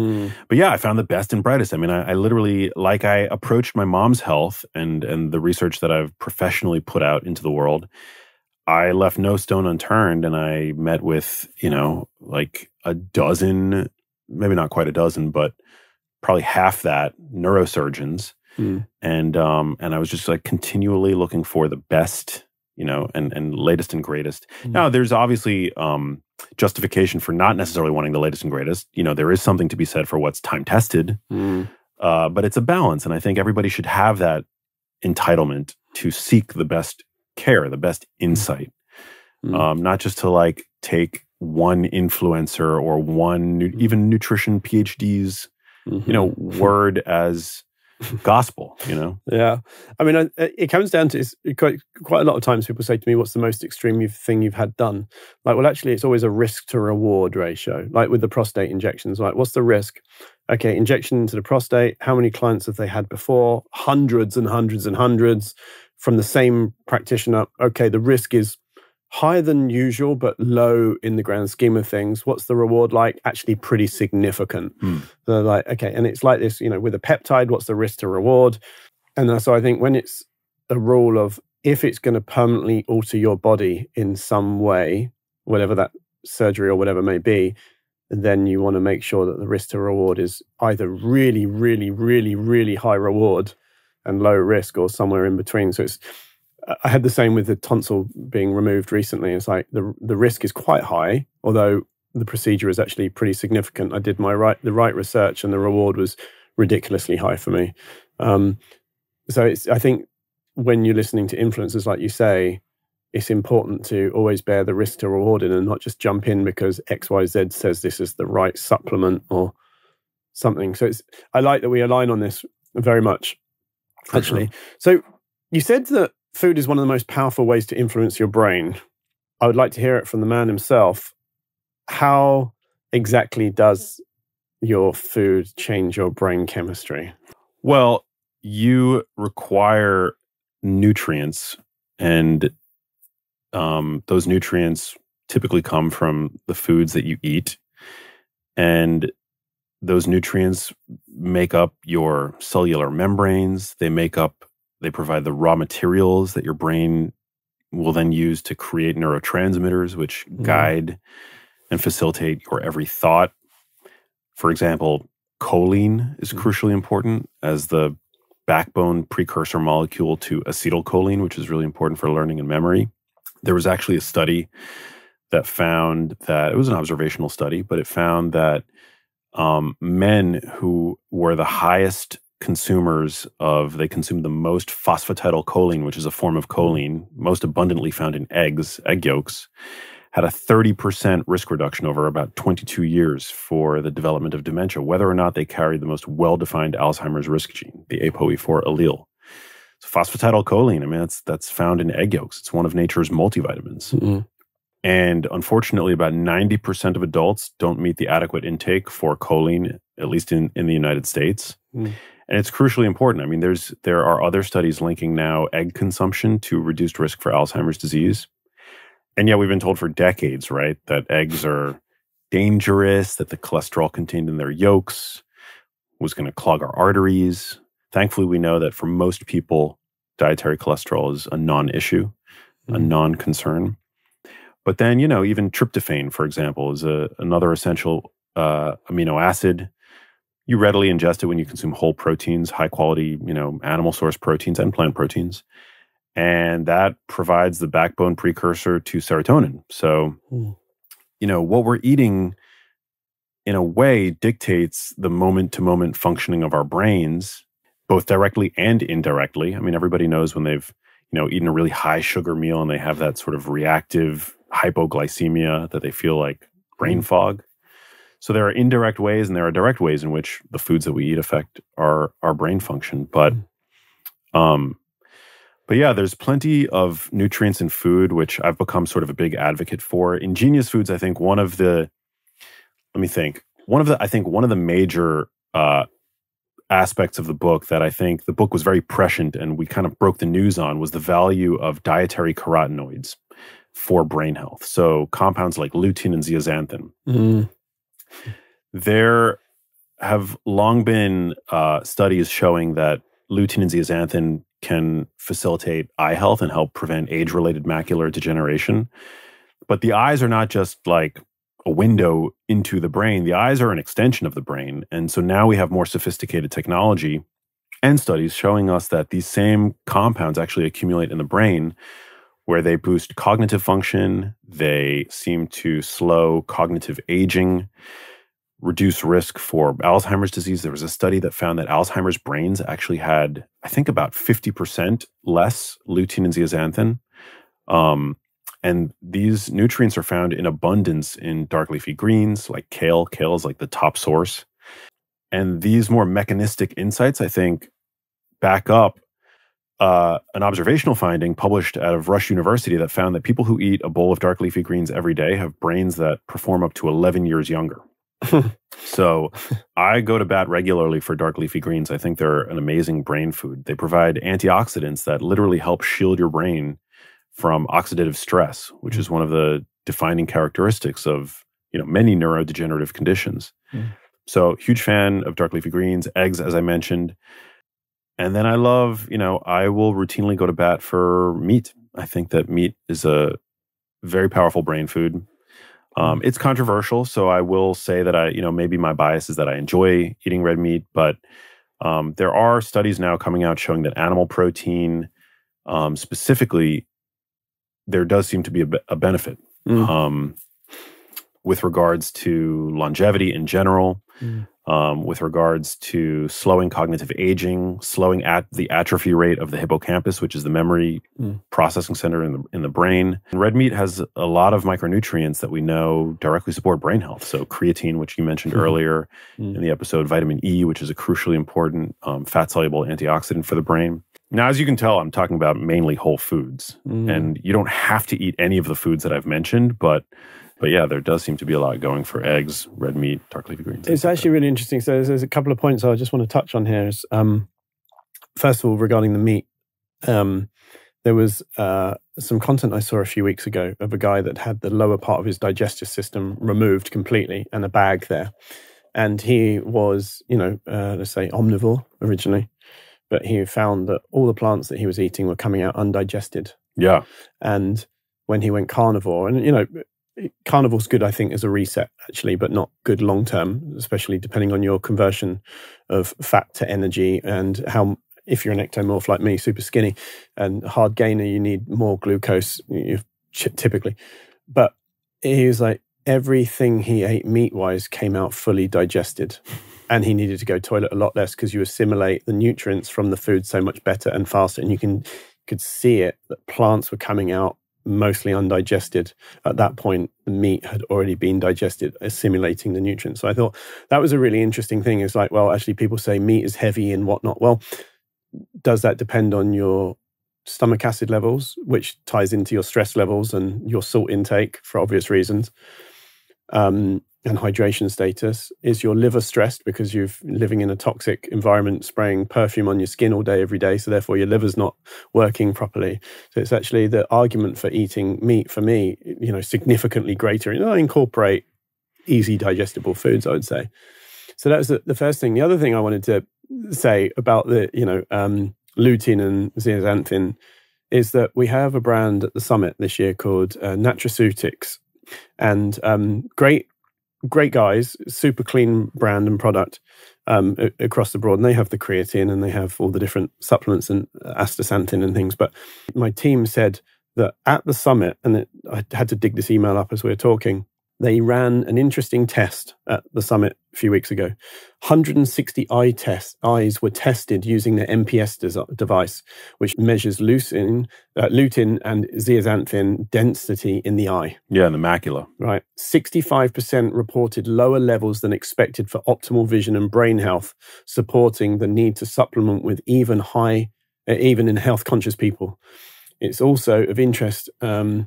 yeah, I found the best and brightest. I mean, I literally, like, I approached my mom's health and the research that I've professionally put out into the world. I left no stone unturned, and I met with, like a dozen, maybe not quite a dozen, but probably half that, neurosurgeons. And I was just like continually looking for the best, and latest and greatest. Now, there's obviously justification for not necessarily wanting the latest and greatest. There is something to be said for what's time tested, but it's a balance. And I think everybody should have that entitlement to seek the best care, the best insight, not just to like take one influencer or one even nutrition PhD's, word as gospel, Yeah. I mean, it comes down to quite a lot of times people say to me, what's the most extreme thing you've had done? Like, well, actually, it's always a risk to reward ratio. Like with the prostate injections, like what's the risk? Okay, injection into the prostate. How many clients have they had before? Hundreds and hundreds and hundreds from the same practitioner. Okay, the risk is higher than usual, but low in the grand scheme of things. What's the reward like? Actually pretty significant. So like, okay, and it's like this, with a peptide, what's the risk to reward? And so I think when it's a rule of, if it's going to permanently alter your body in some way, whatever that surgery or whatever may be, then you want to make sure that the risk to reward is either really, really, really, really high reward and low risk, or somewhere in between. So I had the same with the tonsil being removed recently. It's like the risk is quite high, although the procedure is actually pretty significant. I did the right research, and the reward was ridiculously high for me. So I think when you're listening to influencers, like you say, it's important to always bear the risk to reward in, and not just jump in because XYZ says this is the right supplement or something. So I like that we align on this very much, actually. Sure. So you said that food is one of the most powerful ways to influence your brain. I would like to hear it from the man himself. How exactly does your food change your brain chemistry? Well, you require nutrients, and those nutrients typically come from the foods that you eat. And those nutrients make up your cellular membranes. They provide the raw materials that your brain will then use to create neurotransmitters, which guide and facilitate your every thought. For example, choline is crucially important as the backbone precursor molecule to acetylcholine, which is really important for learning and memory. There was actually a study that found that, it was an observational study, but it found that men who were the highest consumers they consumed the most phosphatidylcholine, which is a form of choline, most abundantly found in eggs, egg yolks, had a 30% risk reduction over about 22 years for the development of dementia, whether or not they carried the most well-defined Alzheimer's risk gene, the ApoE4 allele. So phosphatidylcholine, I mean, that's found in egg yolks. It's one of nature's multivitamins. And unfortunately, about 90% of adults don't meet the adequate intake for choline, at least in the United States. And it's crucially important. I mean, there are other studies linking now egg consumption to reduced risk for Alzheimer's disease. And yet we've been told for decades, right, that eggs are dangerous, that the cholesterol contained in their yolks was going to clog our arteries. Thankfully, we know that for most people, dietary cholesterol is a non-issue, a non-concern. But then, even tryptophan, for example, is another essential amino acid. You readily ingest it when you consume whole proteins, high quality, animal source proteins and plant proteins. And that provides the backbone precursor to serotonin. So, what we're eating in a way dictates the moment to moment functioning of our brains, both directly and indirectly. I mean, everybody knows when they've, eaten a really high sugar meal and they have that sort of reactive hypoglycemia that they feel like brain fog. So there are indirect ways and there are direct ways in which the foods that we eat affect our brain function. But yeah, there's plenty of nutrients in food, which I've become sort of a big advocate for. In Genius Foods, I think one of the major aspects of the book that I think the book was very prescient and we kind of broke the news on was the value of dietary carotenoids for brain health. So compounds like lutein and zeaxanthin. There have long been studies showing that lutein and zeaxanthin can facilitate eye health and help prevent age-related macular degeneration. But the eyes are not just like a window into the brain. The eyes are an extension of the brain. And so now we have more sophisticated technology and studies showing us that these same compounds actually accumulate in the brain, where they boost cognitive function, they seem to slow cognitive aging, reduce risk for Alzheimer's disease. There was a study that found that Alzheimer's brains actually had, I think, about 50% less lutein and zeaxanthin. And these nutrients are found in abundance in dark leafy greens, like kale. Kale is like the top source. And these more mechanistic insights, I think, back up an observational finding published out of Rush University that found that people who eat a bowl of dark leafy greens every day have brains that perform up to 11 years younger. So I go to bat regularly for dark leafy greens. I think they're an amazing brain food. They provide antioxidants that literally help shield your brain from oxidative stress, which is one of the defining characteristics of, many neurodegenerative conditions. So huge fan of dark leafy greens, eggs, as I mentioned. And then I love, I will routinely go to bat for meat. I think that meat is a very powerful brain food. It's controversial, so I will say that maybe my bias is that I enjoy eating red meat, but there are studies now coming out showing that animal protein, specifically, there does seem to be a benefit with regards to longevity in general, with regards to slowing cognitive aging, slowing the atrophy rate of the hippocampus, which is the memory processing center in the brain. And red meat has a lot of micronutrients that we know directly support brain health. So creatine, which you mentioned earlier in the episode, vitamin E, which is a crucially important fat-soluble antioxidant for the brain. Now, as you can tell, I'm talking about mainly whole foods. And you don't have to eat any of the foods that I've mentioned, but yeah, there does seem to be a lot going for eggs, red meat, dark leafy greens. It's actually really interesting. So there's a couple of points I just want to touch on here. First of all, regarding the meat, there was some content I saw a few weeks ago of a guy that had the lower part of his digestive system removed completely and a bag there. And he was, let's say omnivore originally, but he found that all the plants that he was eating were coming out undigested. Yeah. And when he went carnivore, and, carnivore's good, I think, as a reset, actually, but not good long term, especially depending on your conversion of fat to energy and how, if you're an ectomorph like me, super skinny and hard gainer, you need more glucose typically. But he was like, everything he ate meat-wise came out fully digested. And he needed to go toilet a lot less because you assimilate the nutrients from the food so much better and faster. And you could see it, that plants were coming out mostly undigested. At that point, the meat had already been digested, assimilating the nutrients. So I thought that was a really interesting thing. It's like, well, actually people say meat is heavy and whatnot. Well, does that depend on your stomach acid levels, which ties into your stress levels and your salt intake for obvious reasons? And hydration status. Is your liver stressed because you're living in a toxic environment, spraying perfume on your skin all day, every day, so therefore your liver's not working properly? So it's actually the argument for eating meat, for me, significantly greater. And I incorporate easy digestible foods, I would say. So that was the first thing. The other thing I wanted to say about the, lutein and zeaxanthin is that we have a brand at the summit this year called Nutraceutics. And great guys, super clean brand and product across the board. And they have the creatine and they have all the different supplements and astaxanthin and things. But my team said that at the summit, and I had to dig this email up as we were talking, they ran an interesting test at the summit a few weeks ago. 160 eyes were tested using the MPS device, which measures lutein and zeaxanthin density in the eye. Yeah, in the macula. Right. 65% reported lower levels than expected for optimal vision and brain health, supporting the need to supplement with even in health-conscious people. It's also of interest, a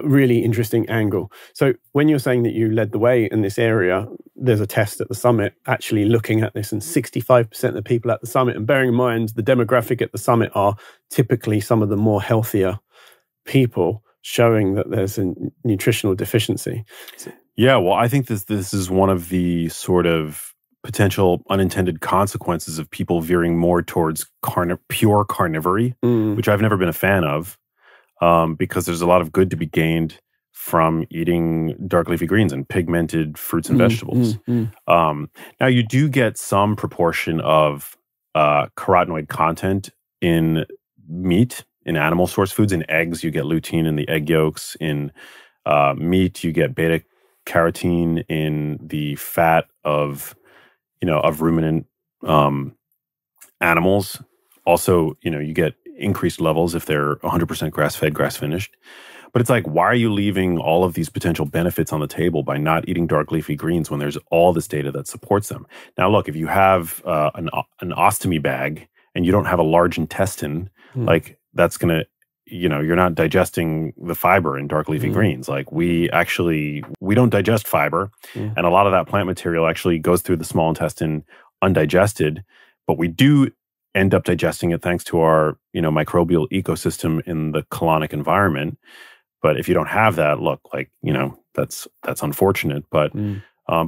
really interesting angle. So when you're saying that you led the way in this area, there's a test at the summit actually looking at this, and 65% of the people at the summit, and bearing in mind the demographic at the summit are typically some of the more healthier people, showing that there's a nutritional deficiency. Yeah, well, I think this is one of the sort of potential unintended consequences of people veering more towards pure carnivory, which I've never been a fan of, because there's a lot of good to be gained from eating dark leafy greens and pigmented fruits and vegetables. Now, you do get some proportion of carotenoid content in meat, in animal source foods. In eggs, you get lutein in the egg yolks. In meat, you get beta carotene in the fat of ruminant animals. Also, you get increased levels if they're 100% grass-fed, grass-finished. But it's like, why are you leaving all of these potential benefits on the table by not eating dark leafy greens when there's all this data that supports them? Now, look, if you have an ostomy bag and you don't have a large intestine, like that's going to, you're not digesting the fiber in dark leafy greens. Like we don't digest fiber. And a lot of that plant material actually goes through the small intestine undigested, but we do end up digesting it thanks to our, microbial ecosystem in the colonic environment. But if you don't have that, look, like, that's unfortunate. But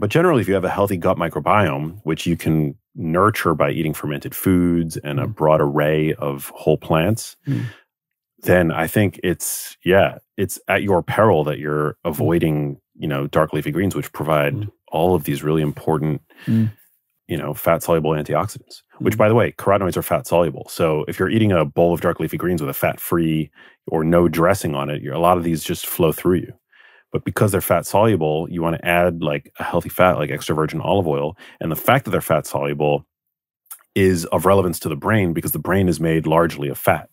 generally, if you have a healthy gut microbiome, which you can nurture by eating fermented foods and a broad array of whole plants, then I think it's at your peril that you're avoiding, dark leafy greens, which provide all of these really important, fat-soluble antioxidants. Which, by the way, carotenoids are fat-soluble. So if you're eating a bowl of dark leafy greens with a fat-free or no dressing on it, a lot of these just flow through you. But because they're fat-soluble, you want to add like a healthy fat, like extra virgin olive oil. And the fact that they're fat-soluble is of relevance to the brain because the brain is made largely of fat.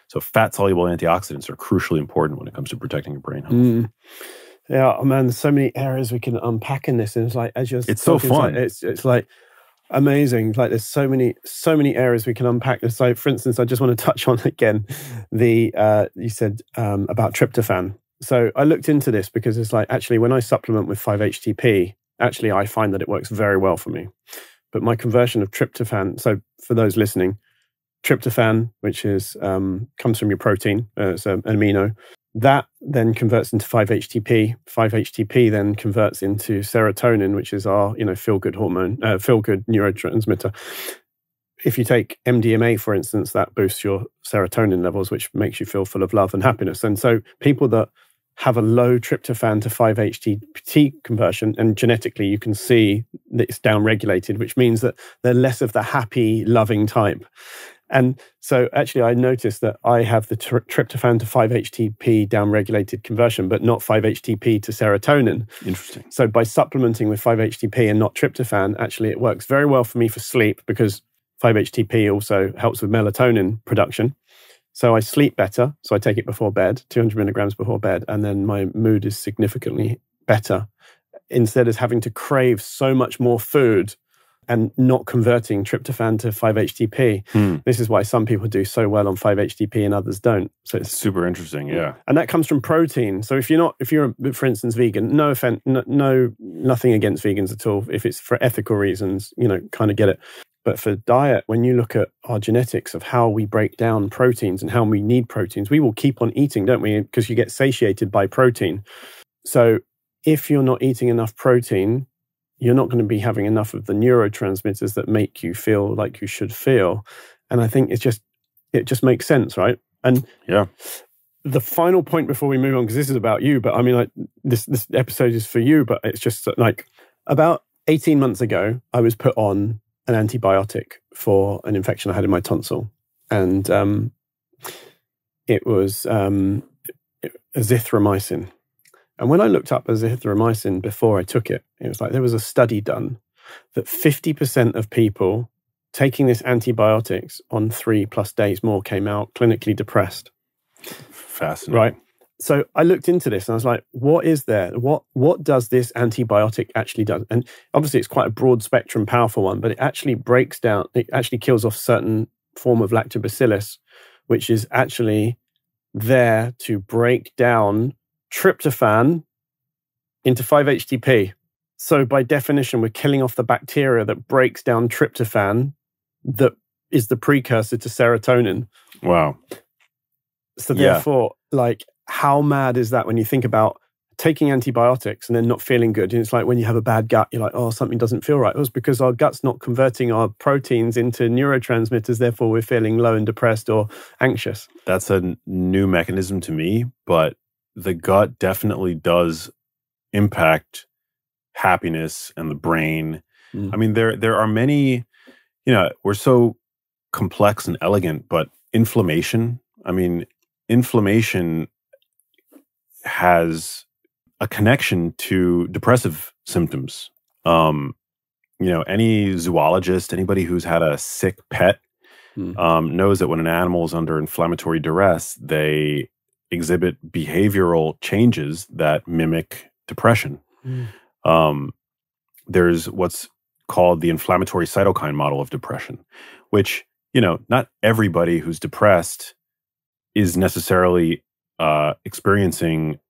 So fat-soluble antioxidants are crucially important when it comes to protecting your brain health. Yeah, man, there's so many areas we can unpack in this. And it's like, as you're it's so fun. It's like amazing. Like there's so many areas we can unpack. So for instance, I just want to touch on again, you said about tryptophan. So I looked into this because it's like, actually, when I supplement with 5-HTP, actually, I find that it works very well for me. But my conversion of tryptophan, so for those listening, tryptophan, which is comes from your protein, it's an amino, that then converts into 5-HTP. 5-HTP then converts into serotonin, which is our feel-good hormone, feel-good neurotransmitter. If you take MDMA, for instance, that boosts your serotonin levels, which makes you feel full of love and happiness. And so people that have a low tryptophan to 5-HTP conversion, and genetically you can see that it's downregulated, which means that they're less of the happy, loving type. And so actually I noticed that I have the tryptophan to 5-HTP downregulated conversion, but not 5-HTP to serotonin. Interesting. So by supplementing with 5-HTP and not tryptophan, actually it works very well for me for sleep because 5-HTP also helps with melatonin production. So I sleep better. So I take it before bed, 200 milligrams before bed, and then my mood is significantly better. Instead of having to crave so much more food and not converting tryptophan to 5-HTP. This is why some people do so well on 5-HTP and others don't. So it's super interesting, yeah. And that comes from protein. So if you're, for instance, vegan, no offense, nothing against vegans at all. If it's for ethical reasons, kind of get it. But for diet, when you look at our genetics of how we break down proteins and how we need proteins, we will keep on eating, don't we? Because you get satiated by protein. So if you're not eating enough protein, you're not going to be having enough of the neurotransmitters that make you feel like you should feel. And I think it just makes sense, right? And yeah, the final point before we move on, because this is about you, but I mean, like this episode is for you, but it's just like about 18 months ago, I was put on an antibiotic for an infection I had in my tonsil. And it was azithromycin. And when I looked up azithromycin before I took it, it was like there was a study done that 50% of people taking this antibiotics on 3+ days more came out clinically depressed. Fascinating. Right? So I looked into this and I was like, what is there? What does this antibiotic actually do? And obviously it's quite a broad spectrum, powerful one, but it actually breaks down, it actually kills off certain form of lactobacillus, which is actually there to break down tryptophan into 5-HTP. So by definition, we're killing off the bacteria that breaks down tryptophan that is the precursor to serotonin. Wow. So therefore, like, how mad is that when you think about taking antibiotics and then not feeling good. And it's like when you have a bad gut, you're like, oh, something doesn't feel right. It was because our gut's not converting our proteins into neurotransmitters. Therefore, we're feeling low and depressed or anxious. That's a new mechanism to me, but the gut definitely does impact happiness and the brain. I mean, there are many, we're so complex and elegant, but inflammation has a connection to depressive symptoms. Any zoologist, anybody who's had a sick pet knows that when an animal is under inflammatory duress, they exhibit behavioral changes that mimic depression. There's what's called the inflammatory cytokine model of depression, which, not everybody who's depressed is necessarily experiencing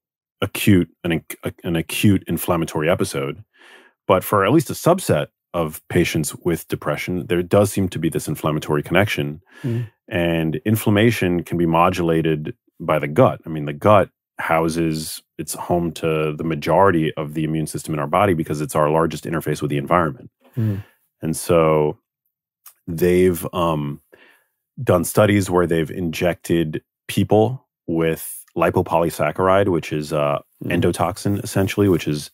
an acute inflammatory episode. But for at least a subset of patients with depression, there does seem to be this inflammatory connection. And inflammation can be modulated by the gut. I mean, the gut it's home to the majority of the immune system in our body because it's our largest interface with the environment. And so they've done studies where they've injected people with lipopolysaccharide, which is endotoxin, essentially, which is,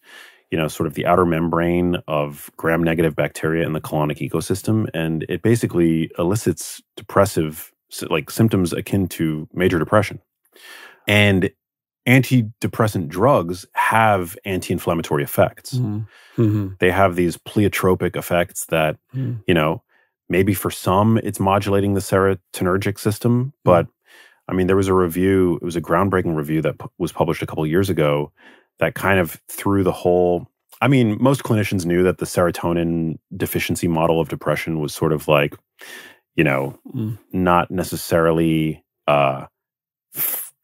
sort of the outer membrane of gram-negative bacteria in the colonic ecosystem. And it basically elicits depressive, symptoms akin to major depression. And antidepressant drugs have anti-inflammatory effects. They have these pleiotropic effects that, maybe for some it's modulating the serotonergic system. But I mean, there was a review, it was a groundbreaking review that was published a couple of years ago that kind of threw the whole, most clinicians knew that the serotonin deficiency model of depression was sort of like, not necessarily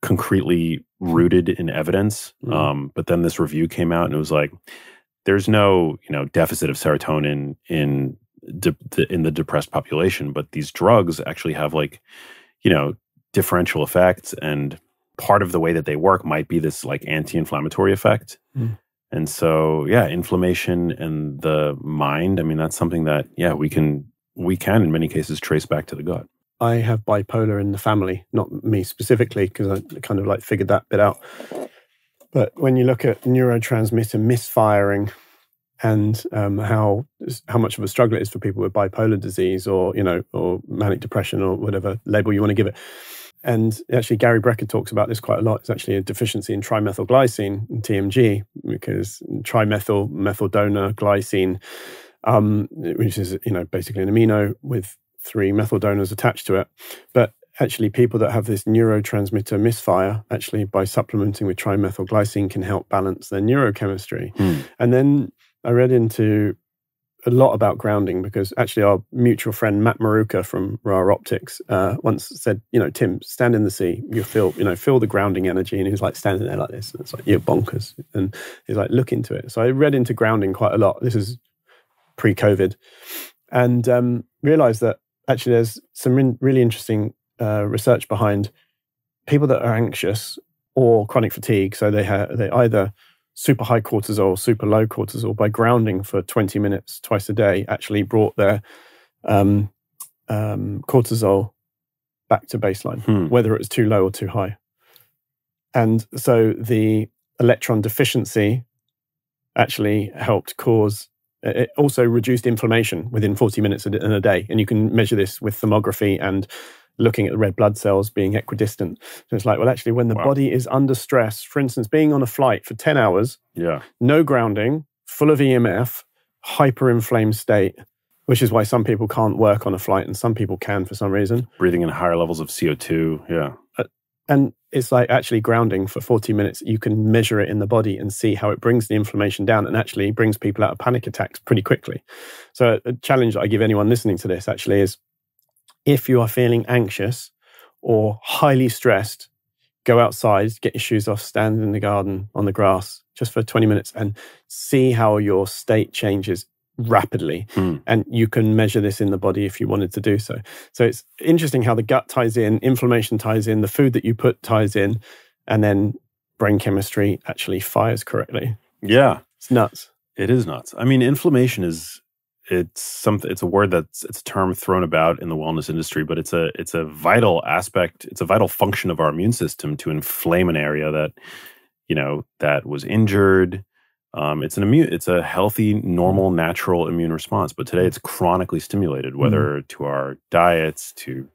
concretely rooted in evidence. But then this review came out and it was like, there's no, deficit of serotonin in the depressed population, but these drugs actually have differential effects, and part of the way that they work might be this anti-inflammatory effect. And so, inflammation and the mind, that's something that, we can in many cases trace back to the gut. I have bipolar in the family, not me specifically, because I kind of figured that bit out. But when you look at neurotransmitter misfiring and how much of a struggle it is for people with bipolar disease or manic depression or whatever label you want to give it. And actually, Gary Brecker talks about this quite a lot. It's actually a deficiency in trimethylglycine, TMG, because metheldonor glycine, which is basically an amino with 3 methyl donors attached to it. But actually, people that have this neurotransmitter misfire, actually by supplementing with trimethylglycine, can help balance their neurochemistry. And then I read into a lot about grounding because actually our mutual friend Matt Maruka from Rare Optics once said, Tim, stand in the sea, you feel the grounding energy. And he was standing there like this. And it's you're bonkers. And he's look into it. So I read into grounding quite a lot. This is pre-COVID. And realized that actually there's some really interesting research behind people that are anxious or chronic fatigue. So they either super high cortisol, super low cortisol, by grounding for 20 minutes twice a day, actually brought their cortisol back to baseline, whether it was too low or too high. And so the electron deficiency actually helped cause, it also reduced inflammation within 40 minutes in a day. And you can measure this with thermography and looking at the red blood cells being equidistant. So it's actually when the body is under stress, for instance, being on a flight for 10 hours, no grounding, full of EMF, hyper-inflamed state, which is why some people can't work on a flight and some people can for some reason. Breathing in higher levels of CO2, And it's actually grounding for 40 minutes. You can measure it in the body and see how it brings the inflammation down and actually brings people out of panic attacks pretty quickly. So a challenge that I give anyone listening to this actually is, if you are feeling anxious or highly stressed, go outside, get your shoes off, stand in the garden on the grass just for 20 minutes and see how your state changes rapidly. And you can measure this in the body if you wanted to do so. So it's interesting how the gut ties in, inflammation ties in, the food that you put ties in, and then brain chemistry actually fires correctly. Yeah. It's nuts. It is nuts. I mean, inflammation it's a word it's a term thrown about in the wellness industry, but it's a vital aspect, it's a vital function of our immune system to inflame an area that, that was injured. It's a healthy, normal, natural immune response. But today it's chronically stimulated, whether to our diets, to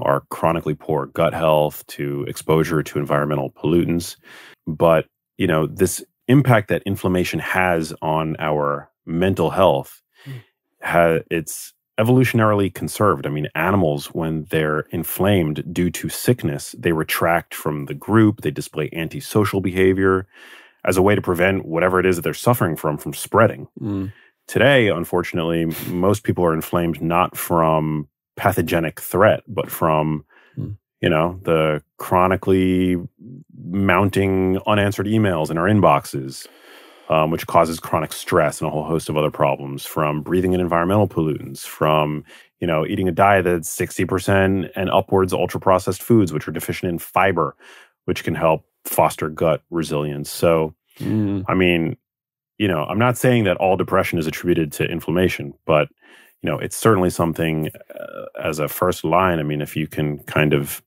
our chronically poor gut health, to exposure to environmental pollutants. But, this impact that inflammation has on our mental health, it's evolutionarily conserved. I mean, animals, when they're inflamed due to sickness, they retract from the group, they display antisocial behavior as a way to prevent whatever it is that they're suffering from spreading. Today, unfortunately, most people are inflamed not from pathogenic threat, but from, the chronically mounting unanswered emails in our inboxes, which causes chronic stress and a whole host of other problems, from breathing in environmental pollutants, from, eating a diet that's 60% and upwards ultra-processed foods, which are deficient in fiber, which can help foster gut resilience. So, I mean, I'm not saying that all depression is attributed to inflammation, but, it's certainly something as a first line. I mean, if you can kind of,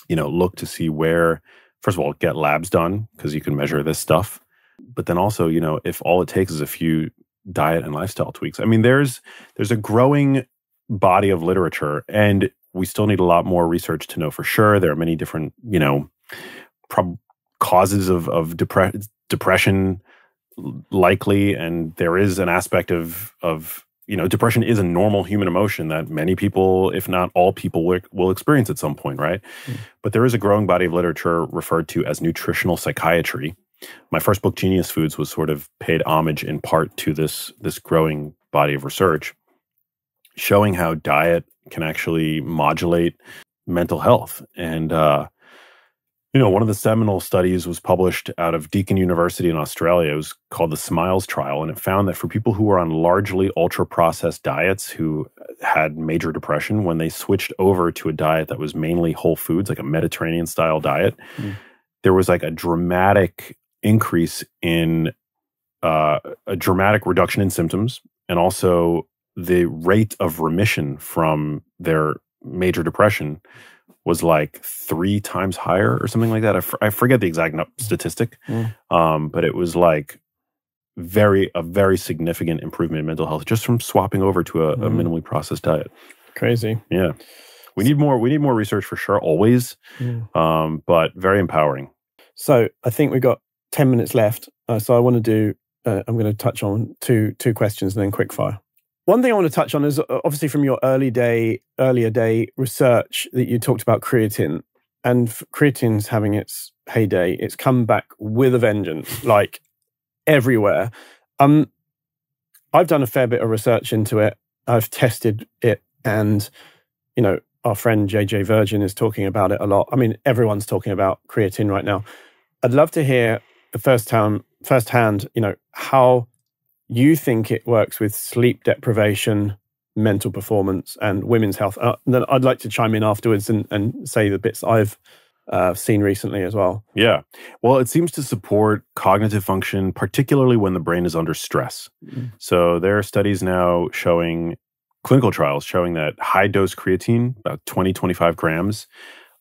look to see where, first of all, get labs done, because you can measure this stuff. But then also, if all it takes is a few diet and lifestyle tweaks. I mean, there's a growing body of literature, and we still need a lot more research to know for sure. There are many different, causes of depression likely, and there is an aspect of depression is a normal human emotion that many people, if not all people, will experience at some point, right? But there is a growing body of literature referred to as nutritional psychiatry. My first book, Genius Foods, was sort of paid homage in part to this growing body of research, showing how diet can actually modulate mental health. And one of the seminal studies was published out of Deakin University in Australia. It was called the SMILES trial, and it found that for people who were on largely ultra-processed diets who had major depression, when they switched over to a diet that was mainly whole foods, like a Mediterranean-style diet, there was like a dramatic increase in a dramatic reduction in symptoms, and also the rate of remission from their major depression was like 3 times higher or something like that. I forget the exact statistic, but it was like a very significant improvement in mental health just from swapping over to a minimally processed diet. Crazy. Yeah. We need more research for sure, always, but very empowering. So I think we've got 10 minutes left. So I want to do, I'm going to touch on two questions and then quick fire. One thing I want to touch on is obviously from your earlier day research that you talked about creatine, and creatine's having its heyday. It's come back with a vengeance, like everywhere. I've done a fair bit of research into it. I've tested it, and our friend JJ Virgin is talking about it a lot. I mean, everyone's talking about creatine right now. I'd love to hear firsthand, how you think it works with sleep deprivation, mental performance, and women's health. Then I'd like to chime in afterwards and say the bits I've seen recently as well. Yeah. Well, it seems to support cognitive function, particularly when the brain is under stress. So there are studies now clinical trials showing that high-dose creatine, about 20, 25 grams,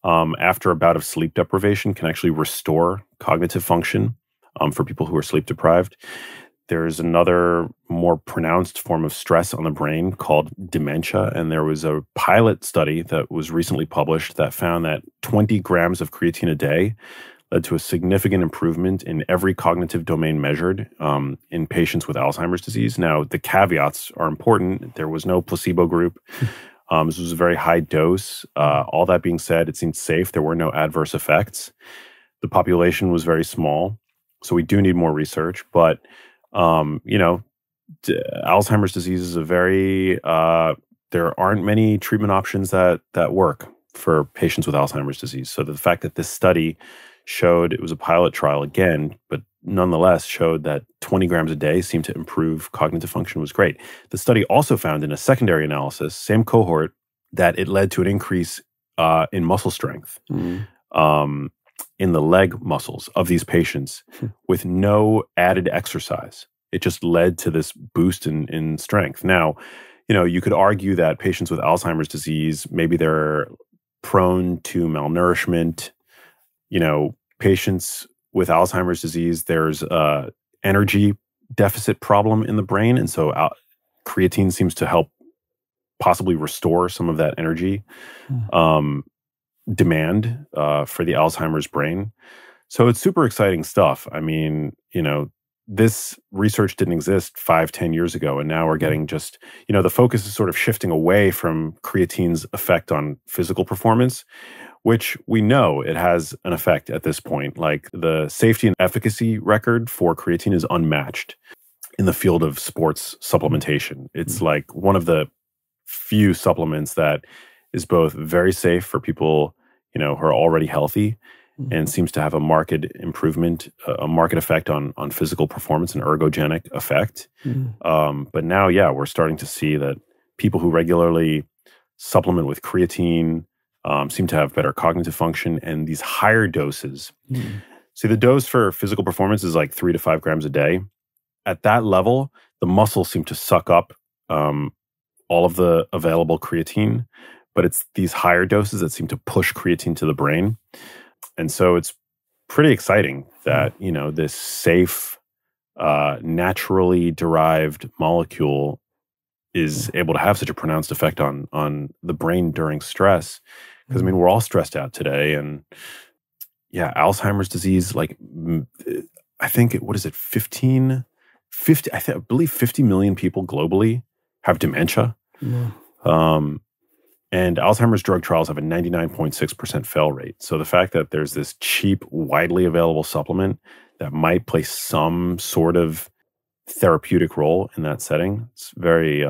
after a bout of sleep deprivation can actually restore cognitive function for people who are sleep deprived. There's another more pronounced form of stress on the brain called dementia, and there was a pilot study that was recently published that found that 20 grams of creatine a day led to a significant improvement in every cognitive domain measured in patients with Alzheimer's disease. Now, the caveats are important. There was no placebo group. This was a very high dose. All that being said, it seemed safe. There were no adverse effects. The population was very small, so we do need more research. But Alzheimer's disease is there aren't many treatment options that work for patients with Alzheimer's disease. So the fact that this study showed, it was a pilot trial again, but nonetheless showed that 20 grams a day seemed to improve cognitive function was great. The study also found in a secondary analysis, same cohort, that it led to an increase in muscle strength. in the leg muscles of these patients with no added exercise. It just led to this boost in strength. Now, you could argue that patients with Alzheimer's disease, maybe they're prone to malnourishment. Patients with Alzheimer's disease, there's a energy deficit problem in the brain. And so creatine seems to help possibly restore some of that energy demand for the Alzheimer's brain. So it's super exciting stuff. I mean, this research didn't exist 5-10 years ago, and now we're getting just, the focus is sort of shifting away from creatine's effect on physical performance, which we know it has an effect at this point. Like, the safety and efficacy record for creatine is unmatched in the field of sports supplementation. It's like one of the few supplements that is both very safe for people, who are already healthy, and seems to have a marked improvement, a marked effect on physical performance, an ergogenic effect. But now, we're starting to see that people who regularly supplement with creatine seem to have better cognitive function, and these higher doses. See, the dose for physical performance is like 3 to 5 grams a day. At that level, the muscles seem to suck up all of the available creatine, but it's these higher doses that seem to push creatine to the brain. And so it's pretty exciting that, this safe, naturally derived molecule is able to have such a pronounced effect on the brain during stress. Because, we're all stressed out today. And Alzheimer's disease, like, I think, what is it, 50, I believe 50 million people globally have dementia. And Alzheimer's drug trials have a 99.6% fail rate. So the fact that there's this cheap, widely available supplement that might play some sort of therapeutic role in that setting, it's very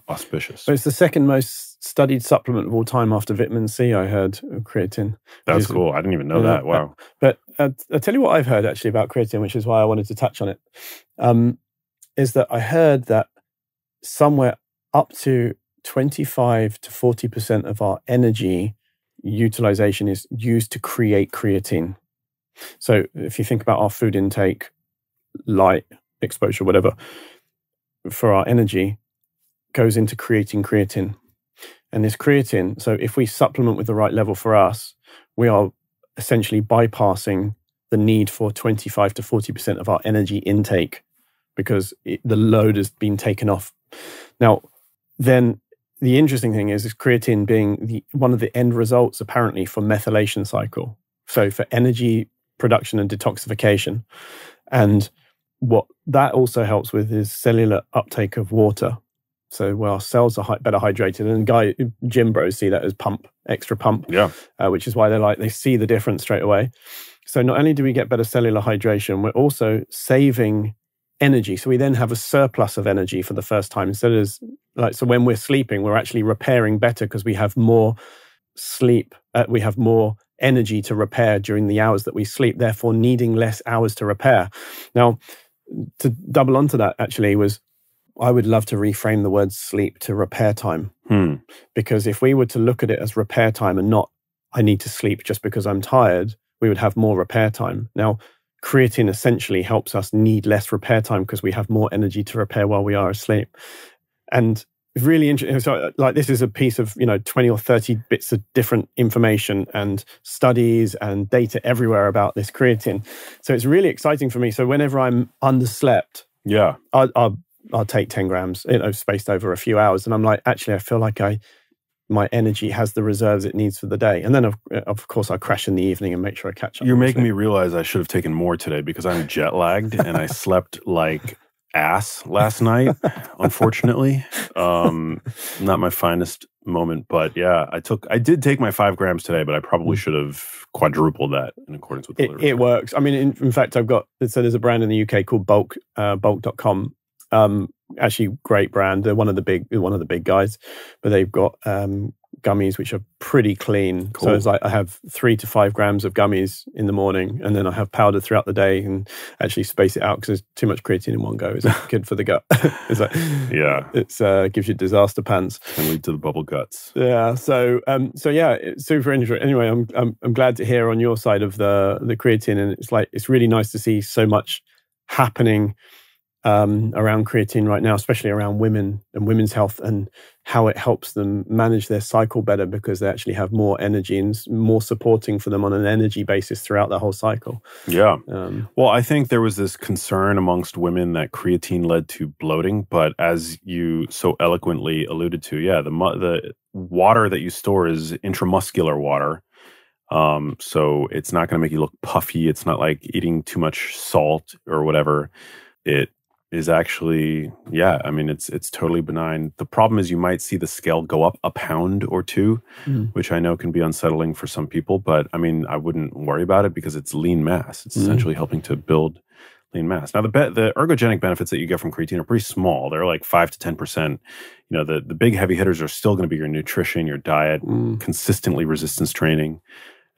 auspicious. But it's the second most studied supplement of all time after vitamin C, I heard, creatine. That's cool. I didn't even know that. Wow. But I'll tell you what I've heard actually about creatine, which is why I wanted to touch on it, is that I heard that somewhere up to 25 to 40% of our energy utilization is used to create creatine. So if you think about our food intake, light exposure, whatever, for our energy goes into creating creatine. And this creatine, so if we supplement with the right level for us, we are essentially bypassing the need for 25 to 40% of our energy intake because the load has been taken off. Now, then the interesting thing is creatine being one of the end results, apparently, for methylation cycle. So for energy production and detoxification. And what that also helps with is cellular uptake of water. So our cells are better hydrated. And gym bros see that as extra pump. Which is why they see the difference straight away. So not only do we get better cellular hydration, we're also saving energy. So we then have a surplus of energy for the first time. Instead of so when we're sleeping, we're actually repairing better because we have more sleep. We have more energy to repair during the hours that we sleep, therefore needing less hours to repair. Now, to double onto that actually I would love to reframe the word sleep to repair time. Because if we were to look at it as repair time and not I need to sleep just because I'm tired, we would have more repair time. Now, creatine essentially helps us need less repair time because we have more energy to repair while we are asleep. And really interesting. So, this is a piece of 20 or 30 bits of different information and studies and data everywhere about this creatine. So it's really exciting for me. So whenever I'm underslept, I'll take 10 grams, spaced over a few hours, and I'm like, actually, I feel like my energy has the reserves it needs for the day. And then, of course, I crash in the evening and make sure I catch up. You're making me realize I should have taken more today because I'm jet lagged and I slept like ass last night, unfortunately. Not my finest moment, but I did take my 5 grams today, but I probably should have quadrupled that in accordance with the literature. It works. I mean, in fact, there's a brand in the UK called bulk.com. Actually, great brand. They're one of the big guys, but they've got gummies, which are pretty clean. Cool. So it's like I have 3 to 5 grams of gummies in the morning, and then I have powder throughout the day, and actually space it out because there's too much creatine in one go. It's good for the gut. It's like, yeah, it's gives you disaster pants. Can lead to the bubble guts. Yeah. So yeah, it's super interesting. Anyway, I'm glad to hear on your side of the creatine, and it's really nice to see so much happening around creatine right now, especially around women and women's health, and how it helps them manage their cycle better because they actually have more energy and more supporting for them on an energy basis throughout the whole cycle. Yeah. Well, I think there was this concern amongst women that creatine led to bloating, but as you so eloquently alluded to, yeah, the water that you store is intramuscular water. So it's not going to make you look puffy. It's not like eating too much salt or whatever. It is actually, yeah, I mean, it's totally benign. The problem is you might see the scale go up a pound or 2, which I know can be unsettling for some people, but I mean, I wouldn't worry about it because it's lean mass. It's essentially helping to build lean mass. Now, the ergogenic benefits that you get from creatine are pretty small. They're like 5 to 10%. You know, the big heavy hitters are still going to be your nutrition, your diet, consistently resistance training,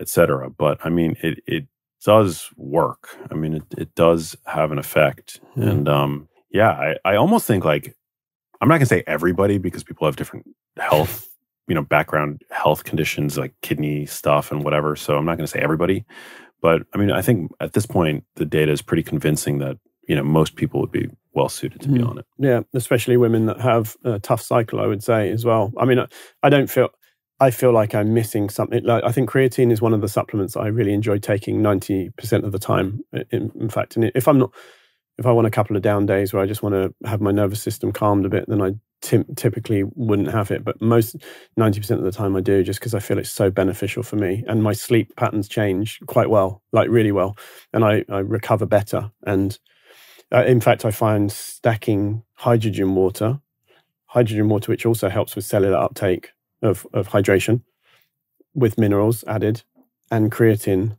etc. But I mean, it does work. I mean, it does have an effect. And I almost think like, I'm not going to say everybody because people have different health, background health conditions like kidney stuff and whatever. So I'm not going to say everybody. But I mean, I think at this point, the data is pretty convincing that, most people would be well suited to be on it. Yeah, especially women that have a tough cycle, I would say as well. I mean, I feel like I'm missing something. Like, I think creatine is one of the supplements I really enjoy taking 90% of the time. In fact, and if I want a couple of down days where I just want to have my nervous system calmed a bit, then I typically wouldn't have it. But most 90% of the time I do, just because I feel it's so beneficial for me. And my sleep patterns change quite well, like really well. And I recover better. And in fact, I find stacking hydrogen water, which also helps with cellular uptake of hydration with minerals added, and creatine,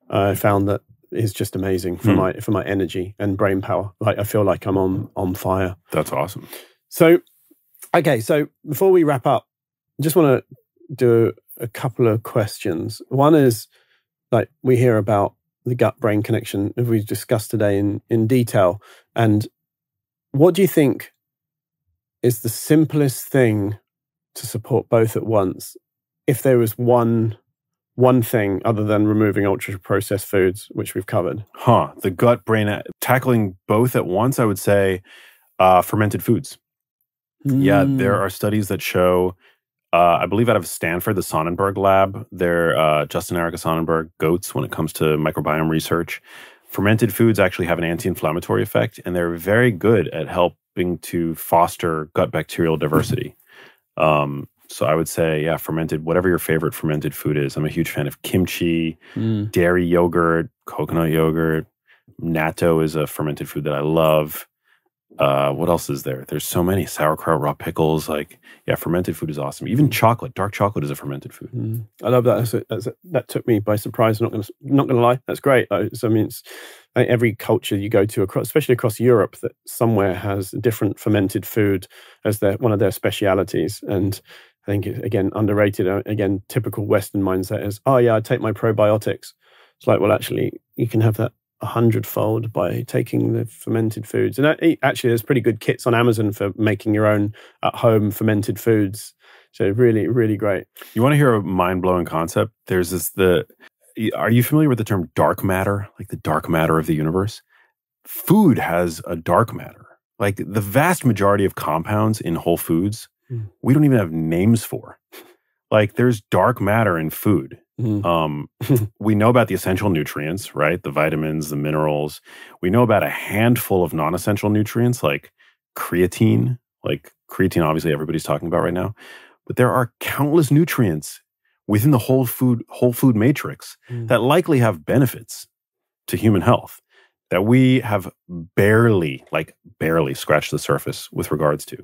I found that is just amazing for my energy and brain power. Like, I feel like I'm on fire. That's awesome. So, okay, so before we wrap up, I just want to do a couple of questions. One is, like, we hear about the gut-brain connection, as we've discussed today in detail. And what do you think is the simplest thing to support both at once, if there was one thing other than removing ultra-processed foods, which we've covered? The gut-brain, tackling both at once, I would say fermented foods. Yeah, there are studies that show, I believe out of Stanford, the Sonnenberg lab, they're Justin and Erica Sonnenberg, goats when it comes to microbiome research. Fermented foods actually have an anti-inflammatory effect, and they're very good at helping to foster gut bacterial diversity. So I would say, yeah, fermented, whatever your favorite fermented food is. I'm a huge fan of kimchi, dairy yogurt, coconut yogurt. Natto is a fermented food that I love. What else is there? There's so many. Sauerkraut, raw pickles. Like, yeah, fermented food is awesome. Even chocolate, dark chocolate is a fermented food. I love that. That took me by surprise. Not gonna lie. That's great. I mean, I think every culture you go to, especially across Europe, that somewhere has a different fermented food as one of their specialities. And I think, again, underrated. Again, typical Western mindset is, oh yeah, I take my probiotics. It's like, well, actually, you can have that 100-fold by taking the fermented foods. And actually, there's pretty good kits on Amazon for making your own at-home fermented foods. So really, really great. You want to hear a mind-blowing concept? There's are you familiar with the term dark matter? Like the dark matter of the universe? Food has a dark matter. Like the vast majority of compounds in whole foods, we don't even have names for. Like there's dark matter in food. We know about the essential nutrients, right? The vitamins, the minerals. We know about a handful of non-essential nutrients like creatine. Like creatine, obviously everybody's talking about right now. But there are countless nutrients within the whole food matrix that likely have benefits to human health that we have barely scratched the surface with regards to.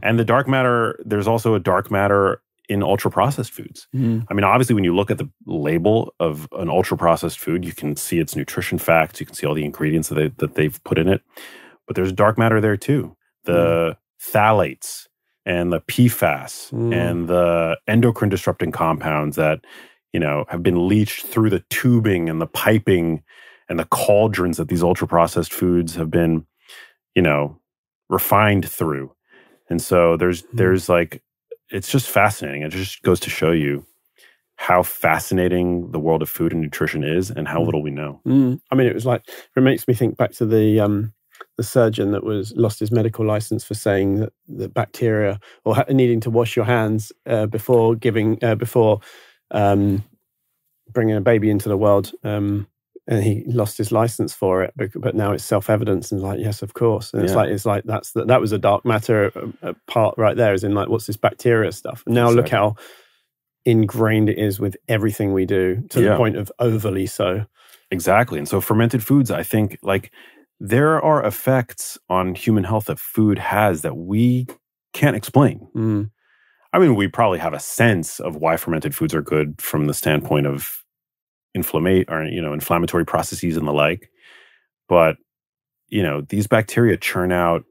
And the dark matter, there's also a dark matter in ultra-processed foods. I mean, obviously, when you look at the label of an ultra-processed food, you can see its nutrition facts, you can see all the ingredients that they've put in it. But there's dark matter there too. The phthalates and the PFAS and the endocrine disrupting compounds that, have been leached through the tubing and the piping and the cauldrons that these ultra-processed foods have been, refined through. And so there's like, it's just fascinating. It just goes to show you how fascinating the world of food and nutrition is and how little we know. I mean, it makes me think back to the surgeon that lost his medical license for saying that the bacteria, or needing to wash your hands before bringing a baby into the world, and he lost his license for it. But now it's self-evident, and like, yes, of course. And it's like that was a dark matter part right there. Is in like, what's this bacteria stuff? And now look how ingrained it is with everything we do, to the point of overly so. Exactly. And so fermented foods, I think, like, there are effects on human health that food has that we can't explain. I mean, we probably have a sense of why fermented foods are good from the standpoint of inflammatory processes and the like. But, these bacteria churn out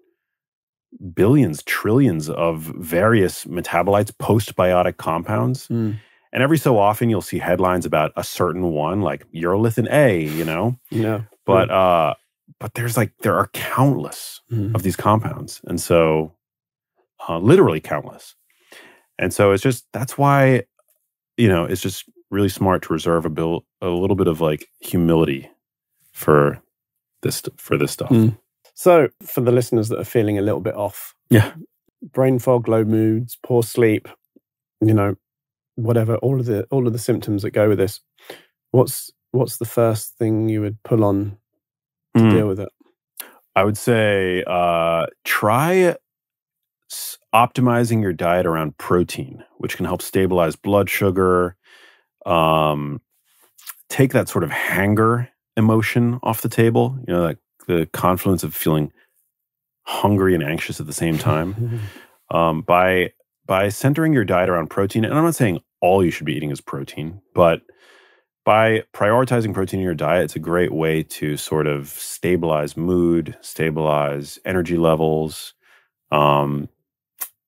billions, trillions of various metabolites, postbiotic compounds. And every so often you'll see headlines about a certain one, like urolithin A, Yeah. But there are countless of these compounds. And so, literally countless. And so that's why, it's just really smart to reserve a little bit of like humility for this stuff. So for the listeners that are feeling a little bit off, brain fog, low moods, poor sleep, whatever, all of the symptoms that go with this, what's the first thing you would pull on to deal with it? I would say try optimizing your diet around protein, which can help stabilize blood sugar, take that sort of hanger emotion off the table, like the confluence of feeling hungry and anxious at the same time. By centering your diet around protein, and I'm not saying all you should be eating is protein, but by prioritizing protein in your diet, it's a great way to sort of stabilize mood, stabilize energy levels,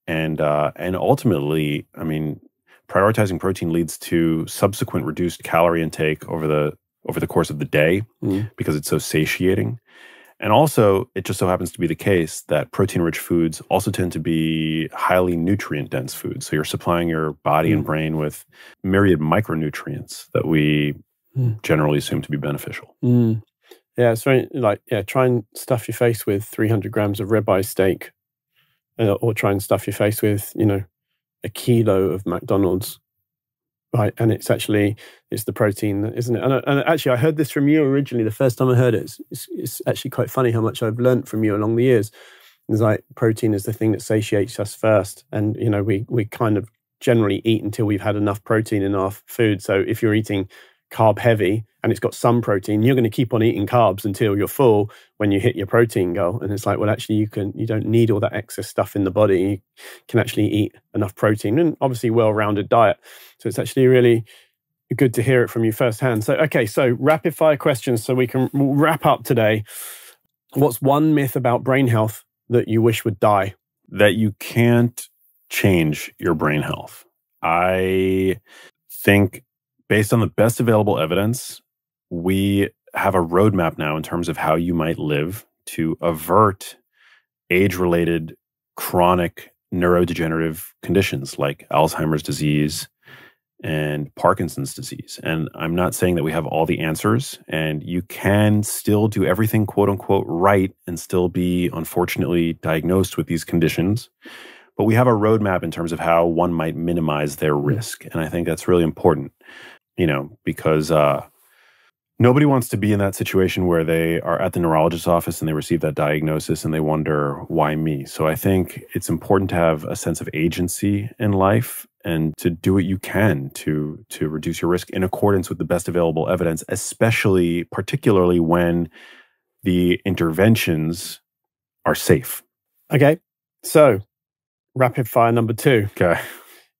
and ultimately, I mean, prioritizing protein leads to subsequent reduced calorie intake over the course of the day because it's so satiating. And also, it just so happens to be the case that protein-rich foods also tend to be highly nutrient-dense foods. So you're supplying your body and brain with myriad micronutrients that we generally assume to be beneficial. Yeah, it's very try and stuff your face with 300 grams of ribeye steak, or try and stuff your face with, a kilo of McDonald's. Right, and it's the protein, isn't it? And actually, I heard this from you originally. The first time I heard it, it's actually quite funny how much I've learned from you along the years. It's like protein is the thing that satiates us first, and we kind of generally eat until we've had enough protein in our food. So if you're eating carb heavy and it's got some protein, you're going to keep on eating carbs until you're full when you hit your protein goal. And it's like, well, actually, you don't need all that excess stuff in the body. You can actually eat enough protein, and obviously well-rounded diet. So it's actually really good to hear it from you firsthand. So, okay, so rapid fire questions so we can wrap up today. What's one myth about brain health that you wish would die? That you can't change your brain health. I think based on the best available evidence, we have a roadmap now in terms of how you might live to avert age-related chronic neurodegenerative conditions like Alzheimer's disease and Parkinson's disease. And I'm not saying that we have all the answers, and you can still do everything quote unquote right and still be unfortunately diagnosed with these conditions. But we have a roadmap in terms of how one might minimize their risk. And I think that's really important, because nobody wants to be in that situation where they are at the neurologist's office and they receive that diagnosis and they wonder, why me? So I think it's important to have a sense of agency in life and to do what you can to reduce your risk in accordance with the best available evidence, particularly when the interventions are safe. Okay, so rapid fire number 2. Okay.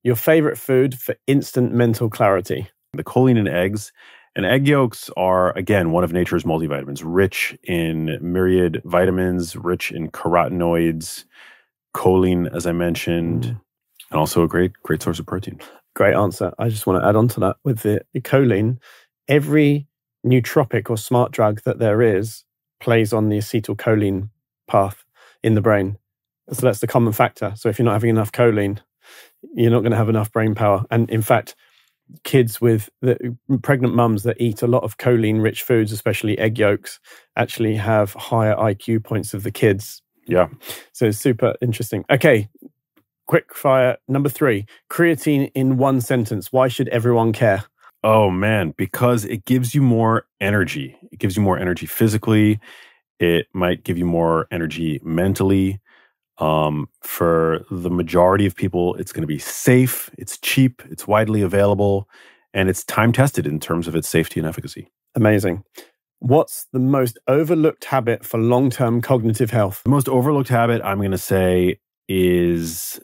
Your favorite food for instant mental clarity? The choline in eggs. And egg yolks are, again, one of nature's multivitamins, rich in myriad vitamins, rich in carotenoids, choline, as I mentioned, and also a great source of protein. Great answer. I just want to add on to that with the choline. Every nootropic or smart drug that there is plays on the acetylcholine path in the brain. So that's the common factor. So if you're not having enough choline, you're not going to have enough brain power. And in fact, pregnant mums that eat a lot of choline-rich foods, especially egg yolks, actually have higher IQ points of the kids. Yeah. So it's super interesting. Okay, quick fire. Number 3, creatine in one sentence. Why should everyone care? Oh, man, because it gives you more energy. It gives you more energy physically. It might give you more energy mentally. For the majority of people, it's going to be safe, it's cheap, it's widely available, and it's time-tested in terms of its safety and efficacy. Amazing. What's the most overlooked habit for long-term cognitive health? The most overlooked habit, I'm going to say, is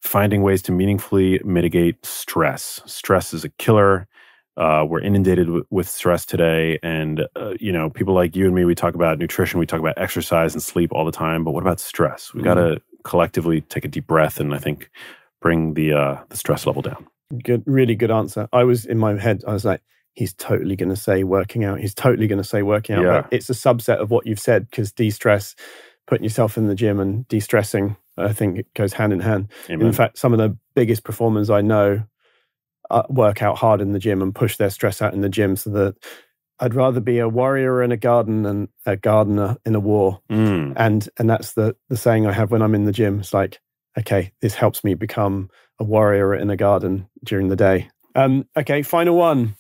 finding ways to meaningfully mitigate stress. Stress is a killer. We're inundated with stress today. And, people like you and me, we talk about nutrition, we talk about exercise and sleep all the time. But what about stress? We got to collectively take a deep breath and I think bring the stress level down. Good, really good answer. I was in my head, I was like, he's totally going to say working out. He's totally going to say working out. Yeah. But it's a subset of what you've said because de-stress, putting yourself in the gym and de-stressing, I think it goes hand in hand. Amen. In fact, some of the biggest performers I know work out hard in the gym and push their stress out in the gym, so that I'd rather be a warrior in a garden than a gardener in a war. And that's the saying I have when I'm in the gym. It's like, okay, this helps me become a warrior in a garden during the day. Okay, final one.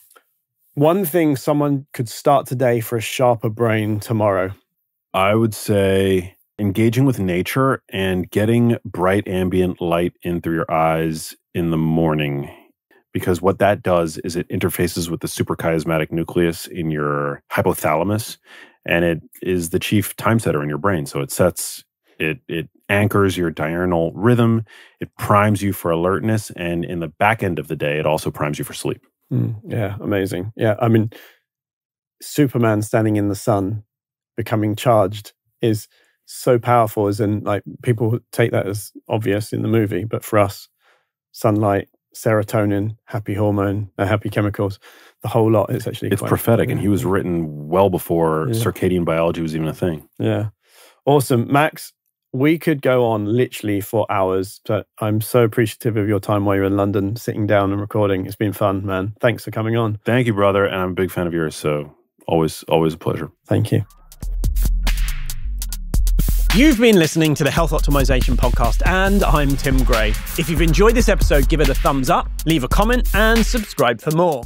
One thing someone could start today for a sharper brain tomorrow. I would say engaging with nature and getting bright ambient light in through your eyes in the morning. Because what that does is it interfaces with the suprachiasmatic nucleus in your hypothalamus, and it is the chief time setter in your brain. So it anchors your diurnal rhythm, it primes you for alertness, and in the back end of the day, it also primes you for sleep. Yeah, amazing. Yeah, I mean, Superman standing in the sun, becoming charged is so powerful, as in, like, people take that as obvious in the movie, but for us, sunlight, serotonin, happy hormone, happy chemicals, the whole lot. It's actually it's prophetic, and he was written well before circadian biology was even a thing. Yeah, awesome, Max. We could go on literally for hours, but I'm so appreciative of your time while you're in London, sitting down and recording. It's been fun, man. Thanks for coming on. Thank you, brother, and I'm a big fan of yours. So always a pleasure. Thank you. You've been listening to the Health Optimisation Podcast, and I'm Tim Gray. If you've enjoyed this episode, give it a thumbs up, leave a comment, and subscribe for more.